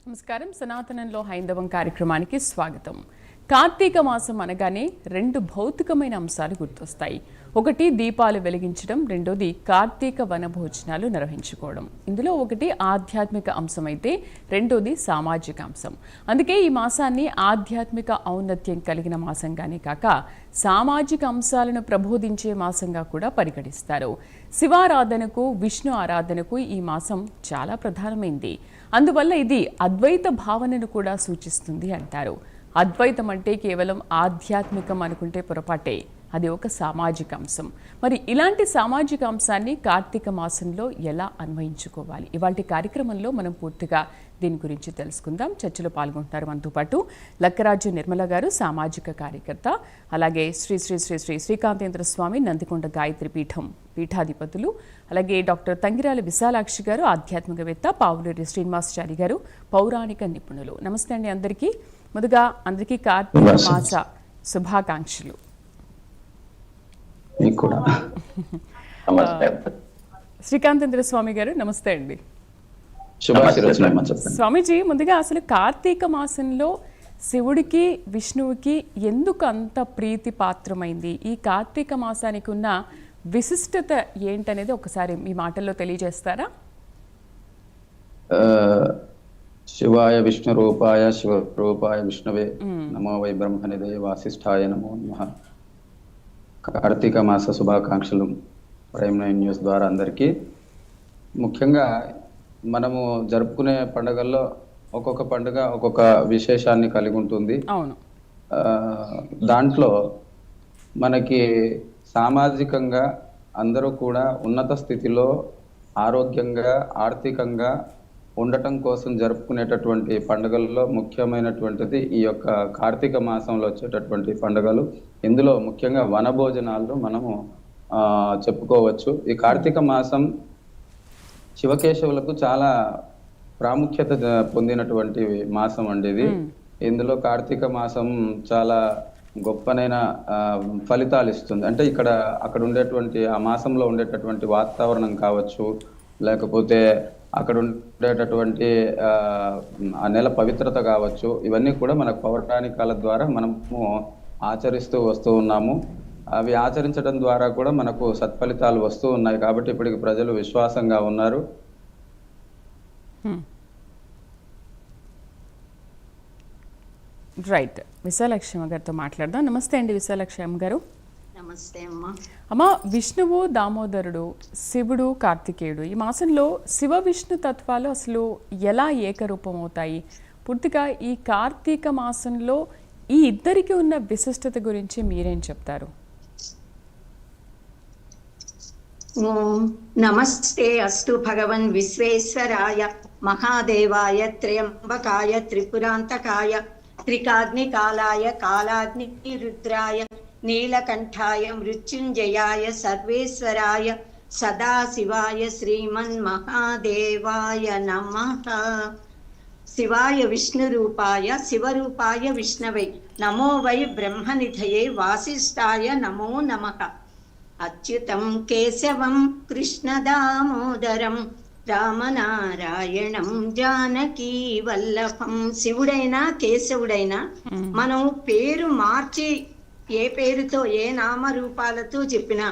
నమస్కారం. సనాతనంలో హైందవం కార్యక్రమానికి స్వాగతం. కార్తీక మాసం అనగానే రెండు భౌతికమైన అంశాలు గుర్తొస్తాయి. ఒకటి దీపాలు వెలిగించడం, రెండోది కార్తీక వనభోజనాలు నిర్వహించుకోవడం. ఇందులో ఒకటి ఆధ్యాత్మిక అంశం అయితే రెండోది సామాజిక అంశం. అందుకే ఈ మాసాన్ని ఆధ్యాత్మిక ఔన్నత్యం కలిగిన మాసంగానే కాక సామాజిక అంశాలను ప్రబోధించే మాసంగా కూడా పరిగణిస్తారు. శివారాధనకు, విష్ణు ఆరాధనకు ఈ మాసం చాలా ప్రధానమైంది. అందువల్ల ఇది అద్వైత భావనను కూడా సూచిస్తుంది అంటారు. అద్వైతం అంటే కేవలం ఆధ్యాత్మికం అనుకుంటే పొరపాటే, అది ఒక సామాజిక అంశం. మరి ఇలాంటి సామాజిక అంశాన్ని కార్తీక మాసంలో ఎలా అన్వయించుకోవాలి? ఇవాళ కార్యక్రమంలో మనం పూర్తిగా దీని గురించి తెలుసుకుందాం. చర్చలో పాల్గొంటున్నారు మనతో పాటు లక్కరాజు నిర్మల గారు, సామాజిక కార్యకర్త, అలాగే శ్రీ శ్రీ శ్రీ శ్రీ శ్రీకాంతేంద్ర స్వామి నందికొండ గాయత్రి పీఠం పీఠాధిపతులు, అలాగే డాక్టర్ తంగిరాల విశాలాక్షి గారు ఆధ్యాత్మికవేత్త, పావులూరి శ్రీనివాసచారి గారు పౌరాణిక నిపుణులు. నమస్తే అండి అందరికీ. ముందుగా అందరికీ కార్తీక మాస శుభాకాంక్షలు. శ్రీకాంతేంద్ర స్వామి గారు నమస్తే అండి. స్వామీజీ, ముందుగా అసలు కార్తీక మాసంలో శివుడికి విష్ణువుకి ఎందుకు అంత ప్రీతి పాత్రమైంది? ఈ కార్తీక మాసానికి ఉన్న విశిష్టత ఏంటనేది ఒకసారి మీ మాటల్లో తెలియజేస్తారా? శివాయ విష్ణు రూపాయ శివరూపాయ విష్ణువే నమో వై బ్రహ్మనిదే వాసిష్ఠాయ నమో నమః. కార్తీక మాస శుభాకాంక్షలు ప్రైమ్ 9 న్యూస్ ద్వారా అందరికీ. ముఖ్యంగా మనము జరుపుకునే పండుగల్లో ఒక్కొక్క పండుగ ఒక్కొక్క విశేషాన్ని కలిగి ఉంటుంది. దాంట్లో మనకి సామాజికంగా అందరూ కూడా ఉన్నత స్థితిలో ఆరోగ్యంగా ఆర్థికంగా ఉండటం కోసం జరుపుకునేటటువంటి పండుగల్లో ముఖ్యమైనటువంటిది ఈ యొక్క కార్తీక మాసంలో వచ్చేటటువంటి పండుగలు. ఇందులో ముఖ్యంగా వనభోజనాలు మనము చెప్పుకోవచ్చు. ఈ కార్తీక మాసం శివకేశవులకు చాలా ప్రాముఖ్యత పొందినటువంటి మాసం అండి ఇది. ఇందులో కార్తీక మాసం చాలా గొప్పనైన ఫలితాలు ఇస్తుంది. అంటే అక్కడ ఉండేటువంటి ఆ మాసంలో ఉండేటటువంటి వాతావరణం కావచ్చు, లేకపోతే అక్కడ ఉండేటటువంటి ఆ నెల పవిత్రత కావచ్చు, ఇవన్నీ కూడా మన పౌరాణికాల ద్వారా మనము ఆచరిస్తూ వస్తూ ఉన్నాము. అవి ఆచరించడం ద్వారా కూడా మనకు సత్ఫలితాలు వస్తూ ఉన్నాయి. కాబట్టి ఇప్పటికి ప్రజలు విశ్వాసంగా ఉన్నారు. రైట్. విశాలక్ష్మి గారితో మాట్లాడదాం. నమస్తే అండి విశాలక్ష్మి గారు. నమస్తే అమ్మా. అమ్మ, విష్ణువు దామోదరుడు, శివుడు కార్తికేయుడు, ఈ మాసంలో శివ విష్ణు తత్వాలు అసలు ఎలా ఏకరూపం అవుతాయి? పూర్తిగా ఈ కార్తీక మాసంలో ఈ ఇద్దరికి ఉన్న విశిష్టత గురించి మీరేం చెప్తారు? నమస్తే అస్తు భగవన్ విశ్వేశ్వరాయ మహాదేవాయ త్ర్యంబకాయ త్రిపురాంతకాయ త్రికాగ్నికాలాయ కాలాగ్ని రుద్రాయ నీలకంఠాయ మృత్యుంజయాయ సర్వేశ్వరాయ సదాశివాయ శ్రీమన్మహాదేవాయ నమః. శివాయ విష్ణురూపాయ శివరూపాయ విష్ణవే నమో వై బ్రహ్మనిధయే వాసిష్ఠాయ నమో నమః. అచ్యుతం కేశవం కృష్ణదామోదరం రామనారాయణం జానకీ వల్లభం. శివుడైనా కేశవుడైనా మనం పేరు మార్చి ఏ పేరుతో ఏ నామరూపాలతో చెప్పినా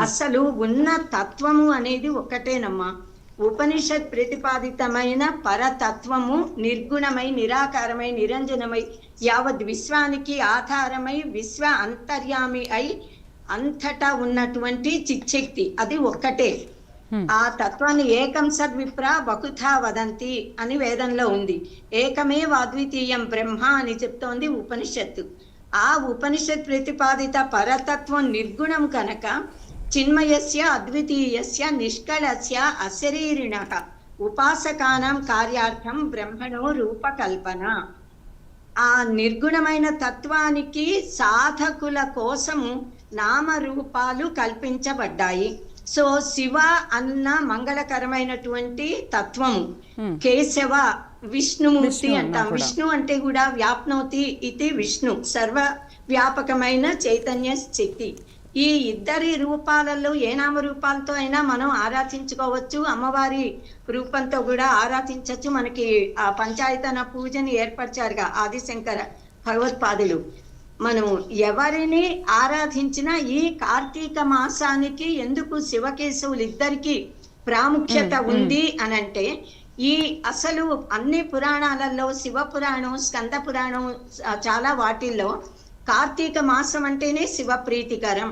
అసలు ఉన్న తత్వము అనేది ఒక్కటేనమ్మా. ఉపనిషత్ ప్రతిపాదితమైన పరతత్వము నిర్గుణమై నిరాకారమై నిరంజనమై యావత్ విశ్వానికి ఆధారమై విశ్వ అంతర్యామి అయి అంతటా ఉన్నటువంటి చిచ్చక్తి అది ఒక్కటే. ఆ తత్వాన్ని ఏకం సద్విప్ర బహుధా వదంతి అని వేదంలో ఉంది. ఏకమేవ అద్వితీయం బ్రహ్మ అని చెప్తోంది ఉపనిషత్తు. ఆ ఉపనిషత్ ప్రతిపాదిత పరతత్వం నిర్గుణం కనుక చిన్మయస్య అద్వితీయస్య నిష్కళస్య అశరీరిణః ఉపాసకానాం కార్యార్థం బ్రహ్మణో రూపకల్పన. ఆ నిర్గుణమైన తత్వానికి సాధకుల కోసము నామరూపాలు కల్పించబడ్డాయి. సో శివ అన్న మంగళకరమైనటువంటి తత్వము, కేశవ విష్ణుమూర్తి అంటాం. విష్ణు అంటే కూడా వ్యాప్నోతి ఇది విష్ణు, సర్వ వ్యాపకమైన చైతన్య శక్తి. ఈ ఇద్దరి రూపాలలో ఏ నామ రూపాలతో అయినా మనం ఆరాధించుకోవచ్చు, అమ్మవారి రూపంతో కూడా ఆరాధించవచ్చు. మనకి ఆ పంచాయతన పూజని ఏర్పరిచారుగా ఆదిశంకర భగవత్పాదులు. మనం ఎవరిని ఆరాధించినా ఈ కార్తీక మాసానికి ఎందుకు శివకేశవులు ఇద్దరికి ప్రాముఖ్యత ఉంది అనంటే, ఈ అసలు అన్ని పురాణాలలో శివ పురాణం, స్కంద పురాణం, చాలా వాటిల్లో కార్తీక మాసం అంటేనే శివ ప్రీతికరం,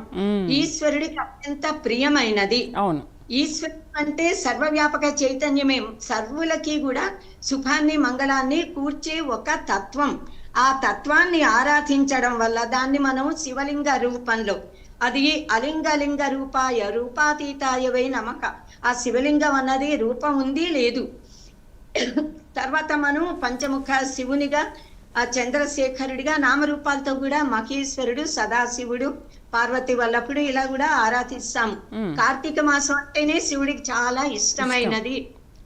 ఈశ్వరుడికి అత్యంత ప్రియమైనది. అవును, ఈశ్వరుడు అంటే సర్వవ్యాపక చైతన్యమే, సర్వులకి కూడా సుఖాన్ని మంగళాన్ని కూర్చే ఒక తత్వం. ఆ తత్వాన్ని ఆరాధించడం వల్ల దాన్ని మనం శివలింగ రూపంలో, అది అలింగలింగ రూపాయ రూపాతీతాయ వై నమః, ఆ శివలింగం అన్నది రూపం ఉంది లేదు. తర్వాత మనం పంచముఖ శివునిగా, ఆ చంద్రశేఖరుడిగా, నామరూపాలతో కూడా మహేశ్వరుడు, సదాశివుడు, పార్వతి వల్లభుడు ఇలా కూడా ఆరాధిస్తాము. కార్తీక మాసం అంటేనే శివుడికి చాలా ఇష్టమైనది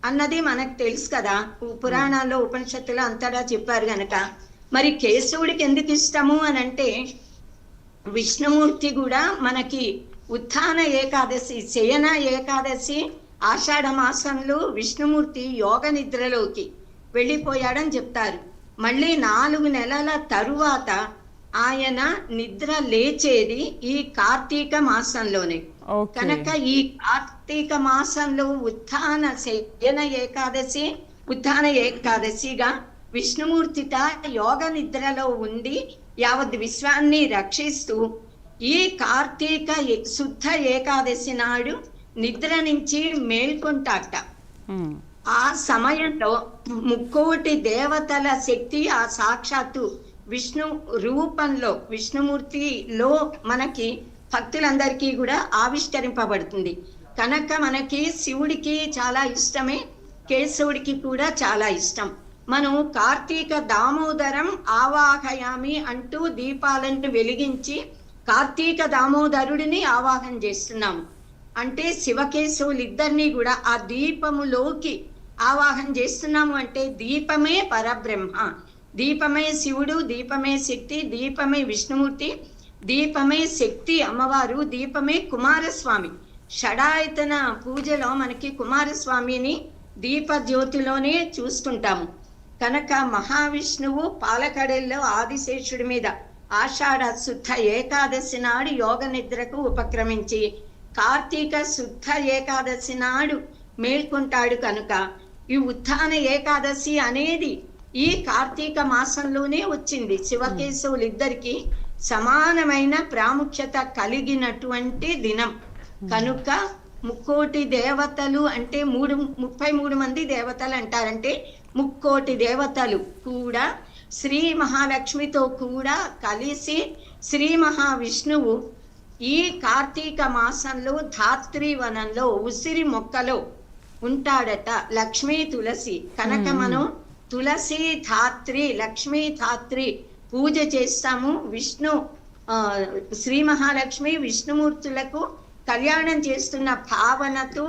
అన్నది మనకు తెలుసు కదా, పురాణాల్లో ఉపనిషత్తులో అంతటా చెప్పారు గనక. మరి కేశవుడికి ఎందుకు ఇష్టము అని అంటే, విష్ణుమూర్తి కూడా మనకి ఉత్థాన ఏకాదశి, శయన ఏకాదశి ఆషాఢ మాసంలో విష్ణుమూర్తి యోగ నిద్రలోకి వెళ్ళిపోయాడని చెప్తారు. మళ్ళీ 4 నెలల తరువాత ఆయన నిద్ర లేచేది ఈ కార్తీక మాసంలోనే. కనుక ఈ కార్తీక మాసంలో ఉత్థాన శయన ఏకాదశి, ఉత్థాన ఏకాదశిగా విష్ణుమూర్తిట యోగ నిద్రలో ఉండి యావత్ విశ్వాన్ని రక్షిస్తూ, ఈ కార్తీక శుద్ధ ఏకాదశి నాడు నిద్ర నుంచి మేల్కొంటాట. ఆ సమయంలో 3,000,000 దేవతల శక్తి ఆ సాక్షాత్తు విష్ణు రూపంలో, విష్ణుమూర్తిలో మనకి భక్తులందరికీ కూడా ఆవిష్కరింపబడుతుంది. కనుక మనకి శివుడికి చాలా ఇష్టమే, కేశవుడికి కూడా చాలా ఇష్టం. మనం కార్తీక దామోదరం ఆవాహయామి అంటూ దీపాలను వెలిగించి కార్తీక దామోదరుడిని ఆవాహన చేస్తున్నాము. అంటే శివకేశవులు ఇద్దరిని కూడా ఆ దీపములోకి ఆవాహన చేస్తున్నాము. అంటే దీపమే పరబ్రహ్మ, దీపమే శివుడు, దీపమే శక్తి, దీపమే విష్ణుమూర్తి, దీపమే శక్తి అమ్మవారు, దీపమే కుమారస్వామి. షడాయతన పూజలో మనకి కుమారస్వామిని దీప జ్యోతిలోనే చూస్తుంటాము. కనుక మహావిష్ణువు పాలకడల్లో ఆదిశేషుడి మీద ఆషాఢ శుద్ధ ఏకాదశి నాడు యోగ నిద్రకు ఉపక్రమించి కార్తీక శుద్ధ ఏకాదశి నాడు మేల్కొంటాడు. కనుక ఈ ఉత్థాన ఏకాదశి అనేది ఈ కార్తీక మాసంలోనే వచ్చింది. శివకేశవులు ఇద్దరికి సమానమైన ప్రాముఖ్యత కలిగినటువంటి దినం. కనుక 3,000,000 దేవతలు అంటే 33 మంది దేవతలు అంటారంటే 3,000,000 దేవతలు కూడా శ్రీ మహాలక్ష్మితో కూడా కలిసి శ్రీ మహావిష్ణువు ఈ కార్తీక మాసంలో ధాత్రి వనంలో ఉసిరి మొక్కలో ఉంటాడట, లక్ష్మీ తులసి. కనుక మనం తులసి ధాత్రి, లక్ష్మీ ధాత్రి పూజ చేస్తాము. శ్రీ మహాలక్ష్మి విష్ణుమూర్తులకు కళ్యాణం చేస్తున్న భావనతో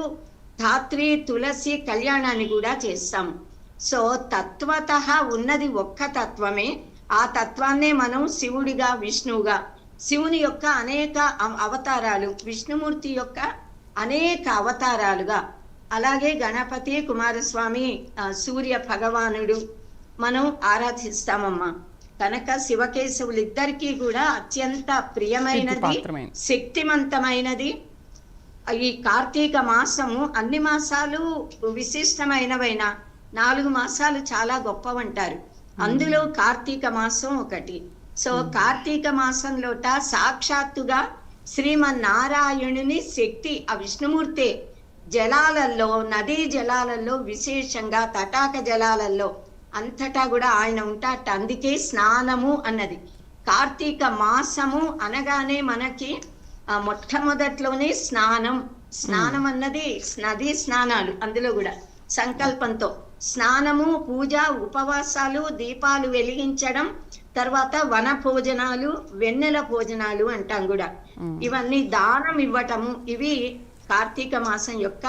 ధాత్రి తులసి కళ్యాణాన్ని కూడా చేస్తాము. సో తత్వత ఉన్నది ఒక్క తత్వమే. ఆ తత్వాన్నే మనం శివుడిగా, విష్ణువుగా, శివుని యొక్క అనేక అవతారాలు, విష్ణుమూర్తి యొక్క అనేక అవతారాలుగా, అలాగే గణపతి, కుమారస్వామి, సూర్య భగవానుడు మనం ఆరాధిస్తామమ్మా. కనుక శివకేశవులు ఇద్దరికీ కూడా అత్యంత ప్రియమైనది, శక్తివంతమైనది. ఈ కార్తీక మాసము అన్ని మాసాలు విశిష్టమైనవైనా 4 మాసాలు చాలా గొప్పవంటారు. అందులో కార్తీక మాసం ఒకటి. సో కార్తీక మాసంలోట సాక్షాత్తుగా శ్రీమన్నారాయణుని శక్తి, ఆ విష్ణుమూర్తి జలాలలో, నదీ జలాలలో, విశేషంగా తటాక జలాలలో అంతటా కూడా ఆయన ఉంటాట. అందుకే స్నానము అన్నది. కార్తీక మాసము అనగానే మనకి మొట్టమొదట్లోనే స్నానం అన్నది నదీ స్నానాలు, అందులో కూడా సంకల్పంతో స్నానము, పూజ, ఉపవాసాలు, దీపాలు వెలిగించడం, తర్వాత వన భోజనాలు, వెన్నెల భోజనాలు అంటాం కూడా. ఇవన్నీ దానం ఇవ్వటము, ఇవి కార్తీక మాసం యొక్క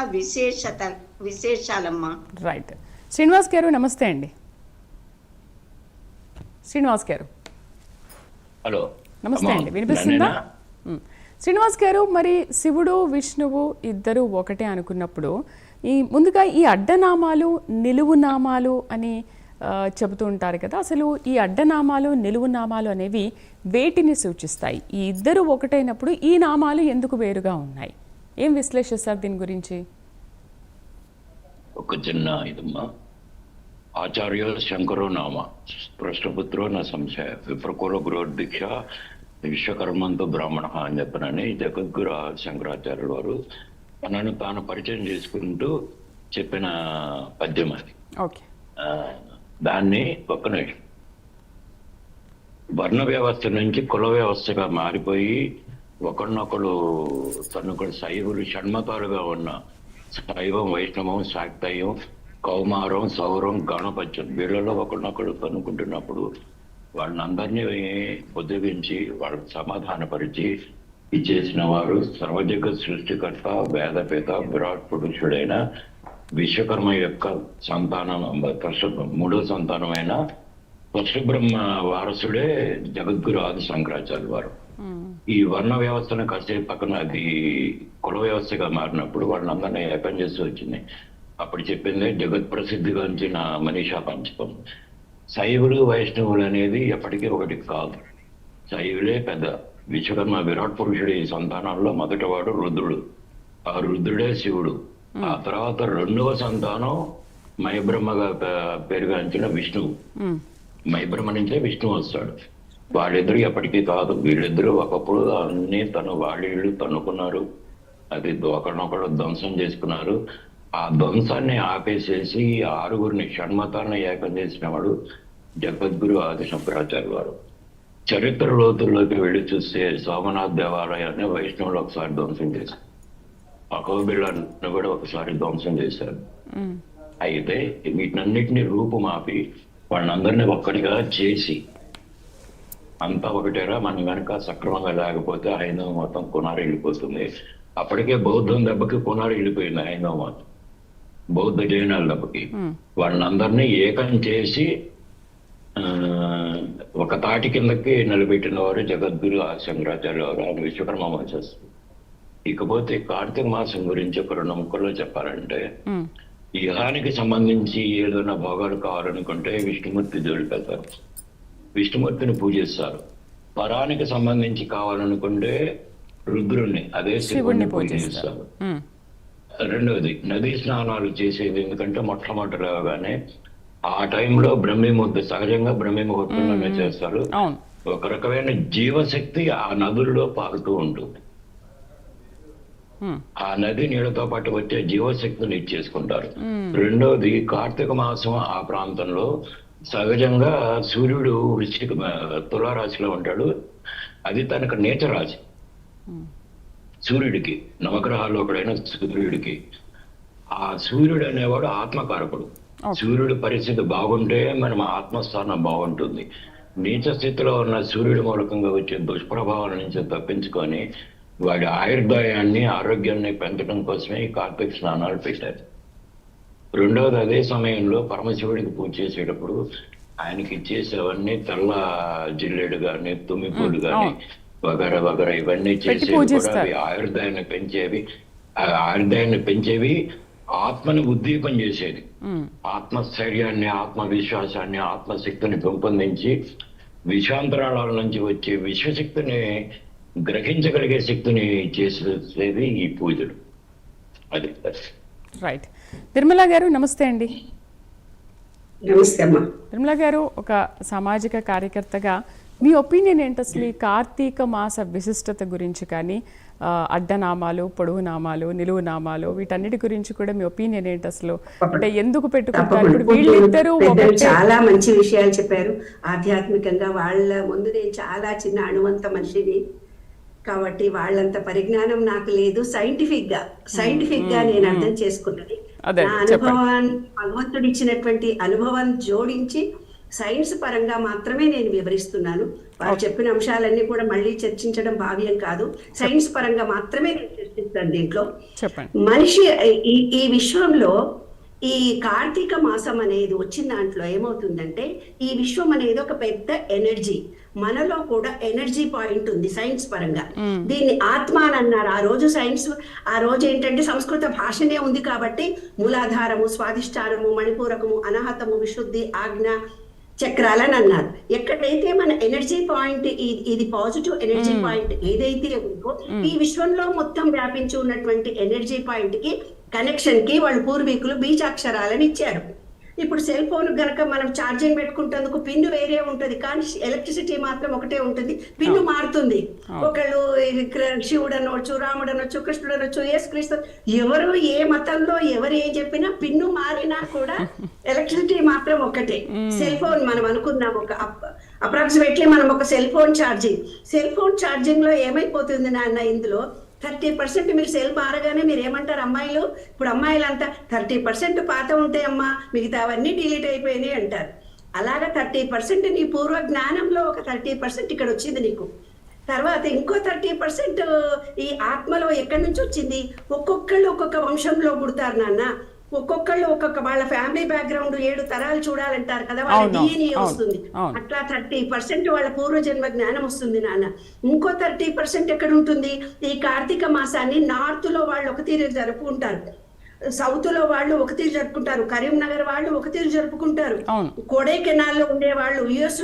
విశేషాలమ్మా. రైట్. శ్రీనివాస్ గారు నమస్తే అండి. శ్రీనివాస్ గారు హలో, నమస్తే అండి, వినిపిస్తుందా? శ్రీనివాస్ గారు, మరి శివుడు విష్ణువు ఇద్దరు ఒకటే అనుకున్నప్పుడు ముందుగా ఈ అడ్డనామాలు నిలువు నామాలు అని చెబుతూ ఉంటారు కదా, అసలు ఈ అడ్డనామాలు నిలువు నామాలు అనేవి వేటిని సూచిస్తాయి? ఈ ఇద్దరు ఒకటైనప్పుడు ఈ నామాలు ఎందుకు వేరుగా ఉన్నాయి? ఏం విశ్లేషిస్తారు దీని గురించి? ఒక చిన్న ఇదమ్మా, ఆచార్య శంకరో నామ పృష్ఠపుత్రో నా సంశయ విప్రకుల గృహదీక్ష విశ్వకర్మంతో బ్రాహ్మణ అని చెప్పనని జగద్గురు శంకరాచార్యుల వారు తనను తాను పరిచయం చేసుకుంటూ చెప్పిన పద్యం అది. ఓకే, దాన్ని ఒక్క నిమిషం, వర్ణ వ్యవస్థ నుంచి కుల వ్యవస్థగా మారిపోయి ఒకరినొకరు తనొకరు శైవులు షణ్మతాలుగా ఉన్న శైవం, వైష్ణవం, శాక్తయం, కౌమారం, సౌరం, గణపత్యం వీళ్ళలో ఒకరినొకరు తన్నుకుంటున్నప్పుడు వాళ్ళందరినీ ఉద్యోగించి వాళ్ళకి సమాధానపరిచి ఇచ్చేసిన వారు సర్వజగత్ సృష్టికర్త వేదపేత విరాట్ పురుషుడైన విశ్వకర్మ యొక్క సంతానం, మూడో సంతానమైన పరశుబ్రహ్మ వారసుడే జగద్గురు ఆది శంకరాచార్య వారు. ఈ వర్ణ వ్యవస్థను కాసేపు పక్కన అది కుల వ్యవస్థగా మారినప్పుడు వాళ్ళందరినీ ఏకం చేసి వచ్చింది. అప్పుడు చెప్పింది జగత్ ప్రసిద్ధిగాంచిన మనీషా పంచకం. శైవులు వైష్ణవులు అనేది ఎప్పటికీ ఒకటి కాదు. శైవులే పెద్ద. విశ్వకర్మ విరాట్ పురుషుడు ఈ సంతానంలో మొదటివాడు రుద్రుడు, ఆ రుద్రుడే శివుడు. ఆ తర్వాత రెండవ సంతానం మైబ్రహ్మగా పేరుగాంచిన విష్ణువు. మైబ్రహ్మ నుంచే విష్ణువు వస్తాడు. వాళ్ళిద్దరు ఎప్పటికీ కాదు. వీళ్ళిద్దరూ ఒకప్పుడు అన్ని వాళ్ళిళ్ళు తన్నుకున్నారు, అది ఒకరినొకడు ధ్వంసం చేసుకున్నారు. ఆ ధ్వంసాన్ని ఆపేసేసి ఆరుగురిని షణ్మతాన్ని ఏకం చేసిన వాడు జగద్గురు ఆది శంకరాచార్య వారు. చరిత్ర లోతుల్లోకి వెళ్ళి చూస్తే సోమనాథ్ దేవాలయాన్ని వైష్ణవులు ఒకసారి ధ్వంసం చేశారు, అహోబిళ్ళను కూడా ఒకసారి ధ్వంసం చేశారు. అయితే వీటినన్నిటినీ రూపుమాపి వాళ్ళందరినీ ఒక్కడిగా చేసి అంతా ఒకటేరా, మనం కనుక సక్రమంగా లేకపోతే హైందవ మతం కొనారు వెళ్ళిపోతుంది. అప్పటికే బౌద్ధం దెబ్బకి కొనారు వెళ్ళిపోయింది హైందవ మతం, బౌద్ధ జైనాల దెబ్బకి. వాళ్ళందరినీ ఏకం చేసి ఒక తాటి కిందకి నిలబెట్టిన వారు జగద్గురు ఆది శంకరాచార్య వారు, ఆయన విశ్వకర్మ వంశస్థుడు. ఇకపోతే కార్తీక మాసం గురించి ఒక 2 ముక్కల్లో చెప్పాలంటే, యుగానికి సంబంధించి ఏదైనా భోగాలు కావాలనుకుంటే విష్ణుమూర్తి జోలికి వెళ్తారు, విష్ణుమూర్తిని పూజిస్తారు. పరానికి సంబంధించి కావాలనుకుంటే రుద్రుణ్ణి, అదే శివుణ్ణి పూజిస్తారు. రెండవది నదీ స్నానాలు చేసేది, ఎందుకంటే మొట్టమొదటి లేవగానే ఆ టైంలో బ్రహ్మముహూర్తం, సహజంగా బ్రహ్మముహూర్తంలోనే చేస్తారు. ఒక రకమైన జీవశక్తి ఆ నదుల్లో పారుతూ ఉంటుంది. ఆ నది నీళ్ళతో పాటు వచ్చే జీవశక్తిని ఇచ్చేసుకుంటారు. రెండవది కార్తీక మాసం ఆ ప్రాంతంలో సహజంగా సూర్యుడు తులారాశిలో ఉంటాడు. అది తనకు నీచ రాశి. సూర్యుడికి, నవగ్రహాల్లో ఒకడైన సూర్యుడికి, ఆ సూర్యుడు అనేవాడు ఆత్మకారకుడు. సూర్యుడి పరిస్థితి బాగుంటే మనం ఆత్మస్థానం బాగుంటుంది. నీచ స్థితిలో ఉన్న సూర్యుడి మూలకంగా వచ్చే దుష్ప్రభావాల నుంచి తప్పించుకొని వాడి ఆయుర్దాయాన్ని, ఆరోగ్యాన్ని పెంచడం కోసమే ఈ కార్తీక స్నానాలు పెట్టారు. రెండవది, అదే సమయంలో పరమశివుడికి పూజ చేసేటప్పుడు ఆయనకి ఇచ్చేసేవన్నీ తెల్ల జిల్లేడు కానీ, తుమ్మిపూలు కానీ, వగర వగర ఇవన్నీ చేసేవి కూడా ఆయుర్దాయాన్ని పెంచేవి, ఆత్మని ఉద్దీపం చేసేది. ఆత్మస్థైర్యాన్ని, ఆత్మవిశ్వాసాన్ని, ఆత్మశక్తిని పెంపొందించి విషాంతరాల నుంచి వచ్చే విశ్వశక్తిని గ్రహించగలిగే శక్తిని చేసేది ఈ పూజలు. అది రైట్. నిర్మలా గారు నమస్తే అండి. నమస్తే అమ్మా. నిర్మలా గారు, ఒక సామాజిక కార్యకర్తగా మీ ఒపీనియన్ ఏంటి అసలు ఈ కార్తీక మాస విశిష్టత గురించి కానీ, అడ్డనామాలు, పొడవు నామాలు, నిలువు నామాలు, వీటన్నిటి గురించి కూడా మీ ఒపీనియన్ ఏంటి అసలు? అంటే ఎందుకు పెట్టుకుంటారు? ఇప్పుడు వీళ్ళిద్దరూ చాలా మంచి విషయాలు చెప్పారు. ఆధ్యాత్మికంగా వాళ్ళ ముందు నేను చాలా చిన్న అణువంత మనిషిని కాబట్టి వాళ్ళంత పరిజ్ఞానం నాకు లేదు. సైంటిఫిక్ గా నేను అర్థం చేసుకున్నది, నా అనుభవాన్ని, భగవంతుడు ఇచ్చినటువంటి అనుభవాన్ని జోడించి సైన్స్ పరంగా మాత్రమే నేను వివరిస్తున్నాను. వారు చెప్పిన అంశాలన్నీ కూడా మళ్ళీ చర్చించడం భావ్యం కాదు. సైన్స్ పరంగా మాత్రమే నేను చర్చిస్తాను. దీంట్లో మనిషి ఈ విశ్వంలో ఈ కార్తీక మాసం అనేది వచ్చిన దాంట్లో ఏమవుతుందంటే ఈ విశ్వం అనేది ఒక పెద్ద ఎనర్జీ. మనలో కూడా ఎనర్జీ పాయింట్ ఉంది సైన్స్ పరంగా. దీన్ని ఆత్మ అని అన్నారు ఆ రోజు. సైన్స్ ఆ రోజు ఏంటంటే సంస్కృత భాషనే ఉంది కాబట్టి మూలాధారము, స్వాధిష్టానము, మణిపూరకము, అనాహతము, విశుద్ధి, ఆజ్ఞ చక్రాలని అన్నారు. ఎక్కడైతే మన ఎనర్జీ పాయింట్ ఇది పాజిటివ్ ఎనర్జీ పాయింట్ ఏదైతే ఉందో ఈ విశ్వంలో మొత్తం వ్యాపించి ఉన్నటువంటి ఎనర్జీ పాయింట్ కి కనెక్షన్ కి వాళ్ళు పూర్వీకులు బీజాక్షరాలను ఇచ్చారు. ఇప్పుడు సెల్ ఫోన్ గనక మనం ఛార్జింగ్ పెట్టుకుంటేందుకు పిన్ను వేరే ఉంటది, కానీ ఎలక్ట్రిసిటీ మాత్రం ఒకటే ఉంటుంది, పిన్ను మారుతుంది. ఒకళ్ళు శివుడు అనవచ్చు, రాముడు అనొచ్చు, కృష్ణుడు అనొచ్చు, యేసుక్రీస్తు, ఎవరు ఏ మతంలో ఎవరు ఏం చెప్పినా పిన్ను మారినా కూడా ఎలక్ట్రిసిటీ మాత్రం ఒకటే. సెల్ ఫోన్ మనం అనుకున్నాం ఒక అప్రాక్సిమేట్లీ మనం ఒక సెల్ ఫోన్ ఛార్జింగ్ లో ఏమైపోతుంది నాన్న, ఇందులో 30% మీరు సెల్ మారగానే మీరు ఏమంటారు అమ్మాయిలు, ఇప్పుడు అమ్మాయిలంతా 30% పాత ఉంటే అమ్మా మిగతా అవన్నీ డిలీట్ అయిపోయినాయి అంటారు. అలాగా 30% నీ పూర్వ జ్ఞానంలో ఒక 30% ఇక్కడ వచ్చింది నీకు. తర్వాత ఇంకో 30% ఈ ఆత్మలో ఎక్కడి నుంచి వచ్చింది. ఒక్కొక్కళ్ళు ఒక్కొక్క వంశంలో పుడతారు నాన్న, ఒక్కొక్కళ్ళు ఒక్కొక్క వాళ్ళ ఫ్యామిలీ బ్యాక్గ్రౌండ్ 7 తరాలు చూడాలంటారు కదా, వాళ్ళ DNA వస్తుంది. అట్లా 30% వాళ్ళ పూర్వజన్మ జ్ఞానం వస్తుంది నాన్న. ఇంకో 30% ఎక్కడ ఉంటుంది, ఈ కార్తీక మాసాన్ని నార్త్ లో వాళ్ళు ఒక తీరు జరుపుకుంటారు, సౌత్ లో వాళ్ళు ఒక తీరు జరుపుకుంటారు, కరీంనగర్ వాళ్ళు ఒక తీరు జరుపుకుంటారు, కొడైకెనాల్ లో ఉండేవాళ్ళు, యుఎస్